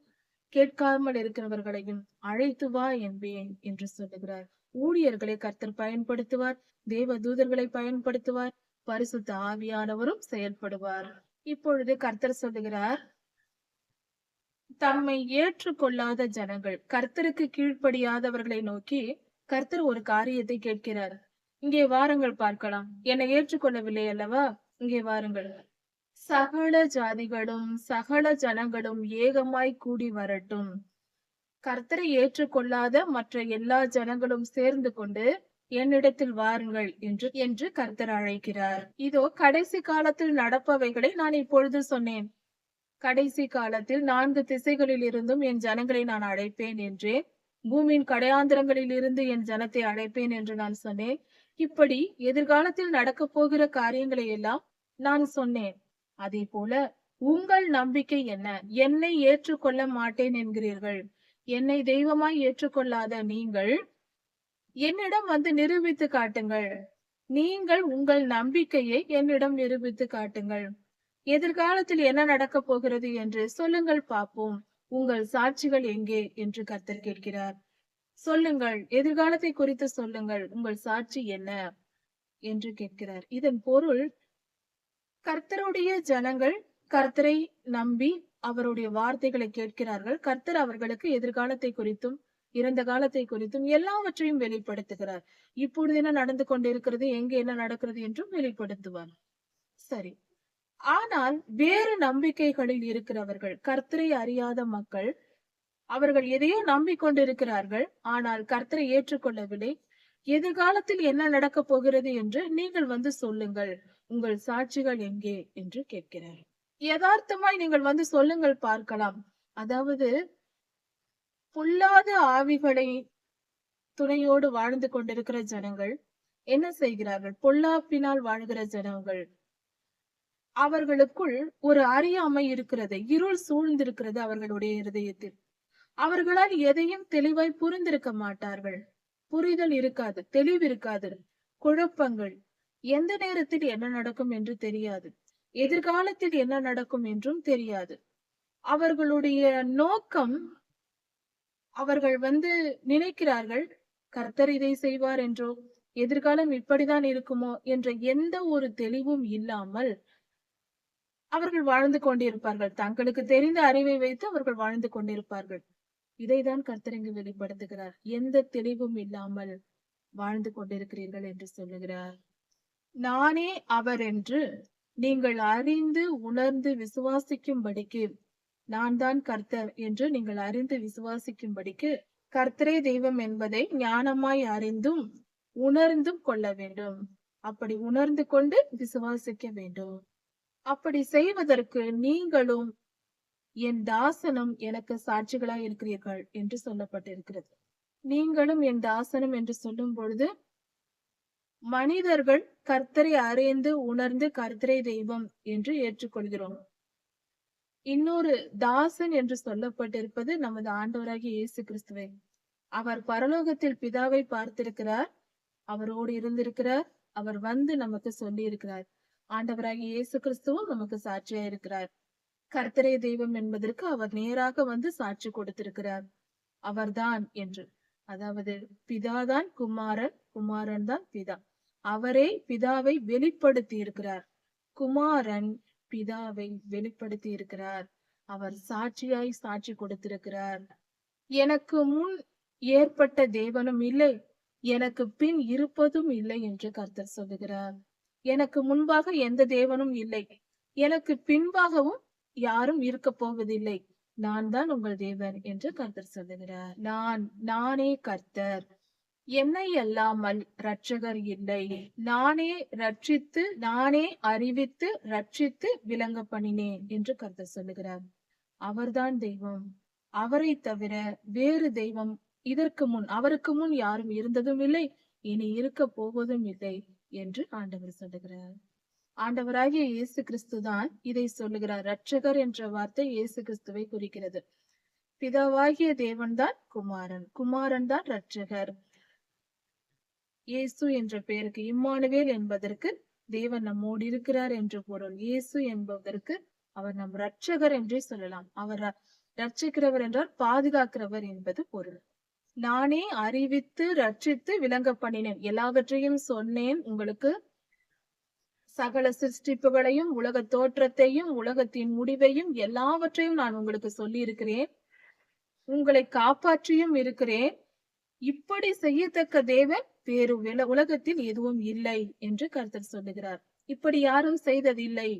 கேட்காமல் இருக்கிறவர்களையும் அழைத்து வா என்பேன் என்று சொல்லுகிறார். ஊழியர்களை கர்த்தர் பயன்படுத்துவார், தேவ தூதர்களை பயன்படுத்துவார், பரிசுத்த ஆவியானவரும் செயல்படுவார். இப்பொழுது கர்த்தர் சொல்லுகிறார், தம்மை ஏற்றுக்கொள்ளாத ஜனங்கள், கர்த்தருக்கு கீழ்ப்படியாதவர்களை நோக்கி கர்த்தர் ஒரு காரியத்தை கேட்கிறார். இங்கே வாருங்கள் பார்க்கலாம். என்னை ஏற்றுக்கொள்ளவில்லை அல்லவா? இங்கே வாருங்கள். சகல ஜாதிகளும் சகல ஜனங்களும் ஏகமாய் கூடி வரட்டும். கர்த்தரை ஏற்றுக்கொள்ளாத மற்ற எல்லா ஜனங்களும் சேர்ந்து கொண்டு என்னிடத்தில் வாருங்கள் என்று கர்த்தர் அழைக்கிறார். இதோ கடைசி காலத்தில் நடப்பவைகளை நான் இப்பொழுது சொன்னேன். கடைசி காலத்தில் 4 திசைகளில் இருந்தும் என் ஜனங்களை நான் அழைப்பேன் என்றேன். பூமியின் கடையாந்திரங்களில் இருந்து என் ஜனத்தை அழைப்பேன் என்று நான் சொன்னேன். இப்படி எதிர்காலத்தில் நடக்க போகிற காரியங்களை எல்லாம் நான் சொன்னேன். அதே போல உங்கள் நம்பிக்கை என்ன? என்னை ஏற்றுக்கொள்ள மாட்டேன் என்கிறீர்கள். என்னை தெய்வமாய் ஏற்றுக்கொள்ளாத நீங்கள் என்னிடம் வந்து நிரூபித்து காட்டுங்கள். நீங்கள் உங்கள் நம்பிக்கையை என்னிடம் நிரூபித்து காட்டுங்கள். எதிர்காலத்தில் என்ன நடக்க போகிறது என்று சொல்லுங்கள் பார்ப்போம். உங்கள் சாட்சிகள் எங்கே என்று கர்த்தர் கேட்கிறார். சொல்லுங்கள், எதிர்காலத்தை குறித்து சொல்லுங்கள். உங்கள் சாட்சி என்ன என்று கேட்கிறார். இதன் பொருள், கர்த்தருடைய ஜனங்கள் கர்த்தரை நம்பி அவருடைய வார்த்தைகளை கேட்கிறார்கள். கர்த்தர் அவர்களுக்கு எதிர்காலத்தை குறித்தும் இறந்த காலத்தை குறித்தும் எல்லாவற்றையும் வெளிப்படுத்துகிறார். இப்பொழுது என்ன நடந்து கொண்டிருக்கிறது, எங்கே என்ன நடக்கிறது என்றும் வெளிப்படுத்துவார். சரி, ஆனால் வேறு நம்பிக்கைகளில் இருக்கிறவர்கள், கர்த்தரை அறியாத மக்கள், அவர்கள் எதையோ நம்பிக்கொண்டிருக்கிறார்கள். ஆனால் கர்த்தரை ஏற்றுக்கொள்ளவில்லை. எதிர்காலத்தில் என்ன நடக்க போகிறது என்று நீங்கள் வந்து சொல்லுங்கள். உங்கள் சாட்சிகள் எங்கே என்று கேட்கிறார். யதார்த்தமாய் நீங்கள் வந்து சொல்லுங்கள் பார்க்கலாம். அதாவது பொல்லாத ஆவிகளை துணையோடு வாழ்ந்து கொண்டிருக்கிற ஜனங்கள் என்ன செய்கிறார்கள்? பொல்லாப்பினால் வாழ்கிற ஜனங்கள், அவர்களுக்குள் ஒரு அறியாமை இருக்கிறது, இருள் சூழ்ந்திருக்கிறது அவர்களுடைய இருதயத்தில். அவர்களால் எதையும் தெளிவாய் புரிந்திருக்க மாட்டார்கள். புரிதல் இருக்காது, தெளிவு இருக்காது, குழப்பங்கள். எந்த நேரத்தில் என்ன நடக்கும் என்று தெரியாது, எதிர்காலத்தில் என்ன நடக்கும் என்றும் தெரியாது. அவர்களுடைய நோக்கம், அவர்கள் வந்து நினைக்கிறார்கள் கர்த்தர் இதை செய்வார் என்றோ, எதிர்காலம் இப்படிதான் இருக்குமோ என்ற எந்த ஒரு தெளிவும் இல்லாமல் அவர்கள் வாழ்ந்து கொண்டிருப்பார்கள். தங்களுக்கு தெரிந்த அறிவை வைத்து அவர்கள் வாழ்ந்து கொண்டிருப்பார்கள். இதைதான் கர்த்தர் இங்கு வெளிப்படுத்துகிறார். எந்த தெளிவும் இல்லாமல் வாழ்ந்து கொண்டிருக்கிறீர்கள் என்று சொல்லுகிறார். நானே அவர் என்று நீங்கள் அறிந்து உணர்ந்து விசுவாசிக்கும்படிக்கு, நான் தான் கர்த்தர் என்று நீங்கள் அறிந்து விசுவாசிக்கும்படிக்கு, கர்த்தரே தெய்வம் என்பதை ஞானமாய் அறிந்தும் உணர்ந்தும் கொள்ள வேண்டும். அப்படி உணர்ந்து கொண்டு விசுவாசிக்க வேண்டும். அப்படி செய்வதற்கு நீங்களும் என் தாசனும் எனக்கு சாட்சிகளாய் இருக்கிறீர்கள் என்று சொல்லப்பட்டிருக்கிறது. நீங்களும் என் தாசனும் என்று சொல்லும் பொழுது, மனிதர்கள் கர்த்தரை அறிந்து உணர்ந்து கர்த்தரை தெய்வம் என்று ஏற்றுக்கொள்கிறோம். இன்னொரு தாசன் என்று சொல்லப்பட்டிருப்பது நமது ஆண்டவராகிய இயேசு கிறிஸ்துவை. அவர் பரலோகத்தில் பிதாவை பார்த்திருக்கிறார், அவரோடு இருந்திருக்கிறார், அவர் வந்து நமக்கு சொல்லி இருக்கிறார். ஆண்டவராகிய இயேசு கிறிஸ்துவும் நமக்கு சாட்சியா இருக்கிறார். கர்த்தரே தெய்வம் என்பதற்கு அவர் நேராக வந்து சாட்சி கொடுத்திருக்கிறார், அவர்தான் என்று. அதாவது பிதாதான் குமாரன், குமாரன் தான் பிதா. அவரே பிதாவை வெளிப்படுத்தி இருக்கிறார். குமாரன் பிதாவை வெளிப்படுத்தி இருக்கிறார். அவர் சாட்சியாய் சாட்சி கொடுத்திருக்கிறார். எனக்கு முன் ஏற்பட்ட தேவனும் இல்லை, எனக்கு பின் இருப்பதும் இல்லை என்று கர்த்தர் சொல்லுகிறார். எனக்கு முன்பாக எந்த தேவனும் இல்லை, எனக்கு பின்பாகவும் யாரும் இருக்க போவதில்லை. நான் தான் உங்கள் தேவன் என்று கர்த்தர் சொல்லுகிறார். நானே கர்த்தர். என்னை அல்லாமல் இரட்சகர் இல்லை. நானே ரட்சித்து, நானே அறிவித்து, ரட்சித்து விளங்க பண்ணினேன் என்று கர்த்தர் சொல்லுகிறார். அவர்தான் தெய்வம். அவரை தவிர வேறு தெய்வம் அவருக்கு முன் யாரும் இருந்ததும் இல்லை, இனி இருக்க போவதும் இல்லை என்று ஆண்டவர் சொல்லுகிறார். ஆண்டவராகிய இயேசு கிறிஸ்து தான் இதை சொல்லுகிறார். இரட்சகர் என்ற வார்த்தை இயேசு கிறிஸ்துவை குறிக்கிறது. பிதாவாகிய தேவன் தான் குமாரன், குமாரன் தான் இரட்சகர். இயேசு என்ற பெயருக்கு இம்மானுவேல் என்பதற்கு தேவன் நம்மோடு இருக்கிறார் என்று பொருள். இயேசு என்பதற்கு அவர் நம் இரட்சகர் என்றே சொல்லலாம். அவர் ரட்சிக்கிறவர் என்றால் பாதுகாக்கிறவர் என்பது பொருள். நானே அறிவித்து ரட்சித்து விளங்க பண்ணினேன். எல்லாவற்றையும் சொன்னேன் உங்களுக்கு. சகல சிருஷ்டிப்புகளையும், உலக தோற்றத்தையும், உலகத்தின் முடிவையும் எல்லாவற்றையும் நான் உங்களுக்கு சொல்லி இருக்கிறேன். உங்களை காப்பாற்றியும் இருக்கிறேன். இப்படி செய்யத்தக்க தேவன் வேறு உலகத்தில் எதுவும் இல்லை என்று கர்த்தர் சொல்லுகிறார். இப்படி யாரும் செய்ததில்லை.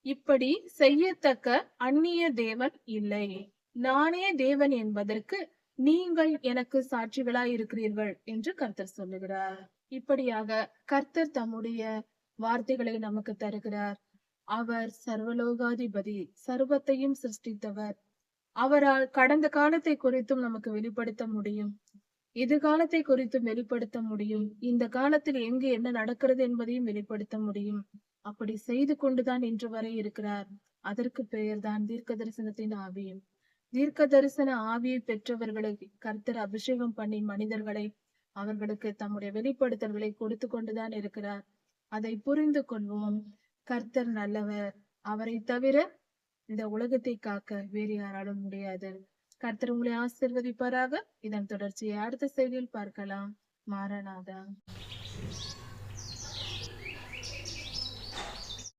இப்படி செய்யத்தக்க அந்நிய தேவன் இல்லை. நானே தேவன் என்பதற்கு நீங்கள் எனக்கு சாட்சிகளாய் இருக்கிறீர்கள் என்று கர்த்தர் சொல்லுகிறார். இப்படியாக கர்த்தர் தம்முடைய வார்த்தைகளை நமக்கு தருகிறார். அவர் சர்வலோகாதிபதி, சர்வத்தையும் சிருஷ்டித்தவர். அவரால் கடந்த காலத்தை குறித்தும் நமக்கு வெளிப்படுத்த முடியும், எதிர்காலத்தை குறித்தும் வெளிப்படுத்த முடியும், இந்த காலத்தில் எங்கு என்ன நடக்கிறது என்பதையும் வெளிப்படுத்த முடியும். அப்படி செய்து கொண்டுதான் இன்று வரை இருக்கிறார். அதற்கு பெயர்தான் தீர்க்க தரிசனத்தின் ஆவியும். தீர்க்க தரிசன ஆவியை பெற்றவர்களை கர்த்தர் அபிஷேகம் பண்ணி மனிதர்களை அவர்களுக்கு தம்முடைய வெளிப்படுத்தல்களை கொடுத்து கொண்டுதான் இருக்கிறார். அதை புரிந்து கொள்வோம். கர்த்தர் நல்லவர். அவரை தவிர இந்த உலகத்தை காக்க வேறு யாராலும் முடியாது. கர்த்தர் உங்களை ஆசீர்வதிப்பாராக. இதன் தொடர்ச்சியை அடுத்த செய்தியில் பார்க்கலாம். மாரநாதா.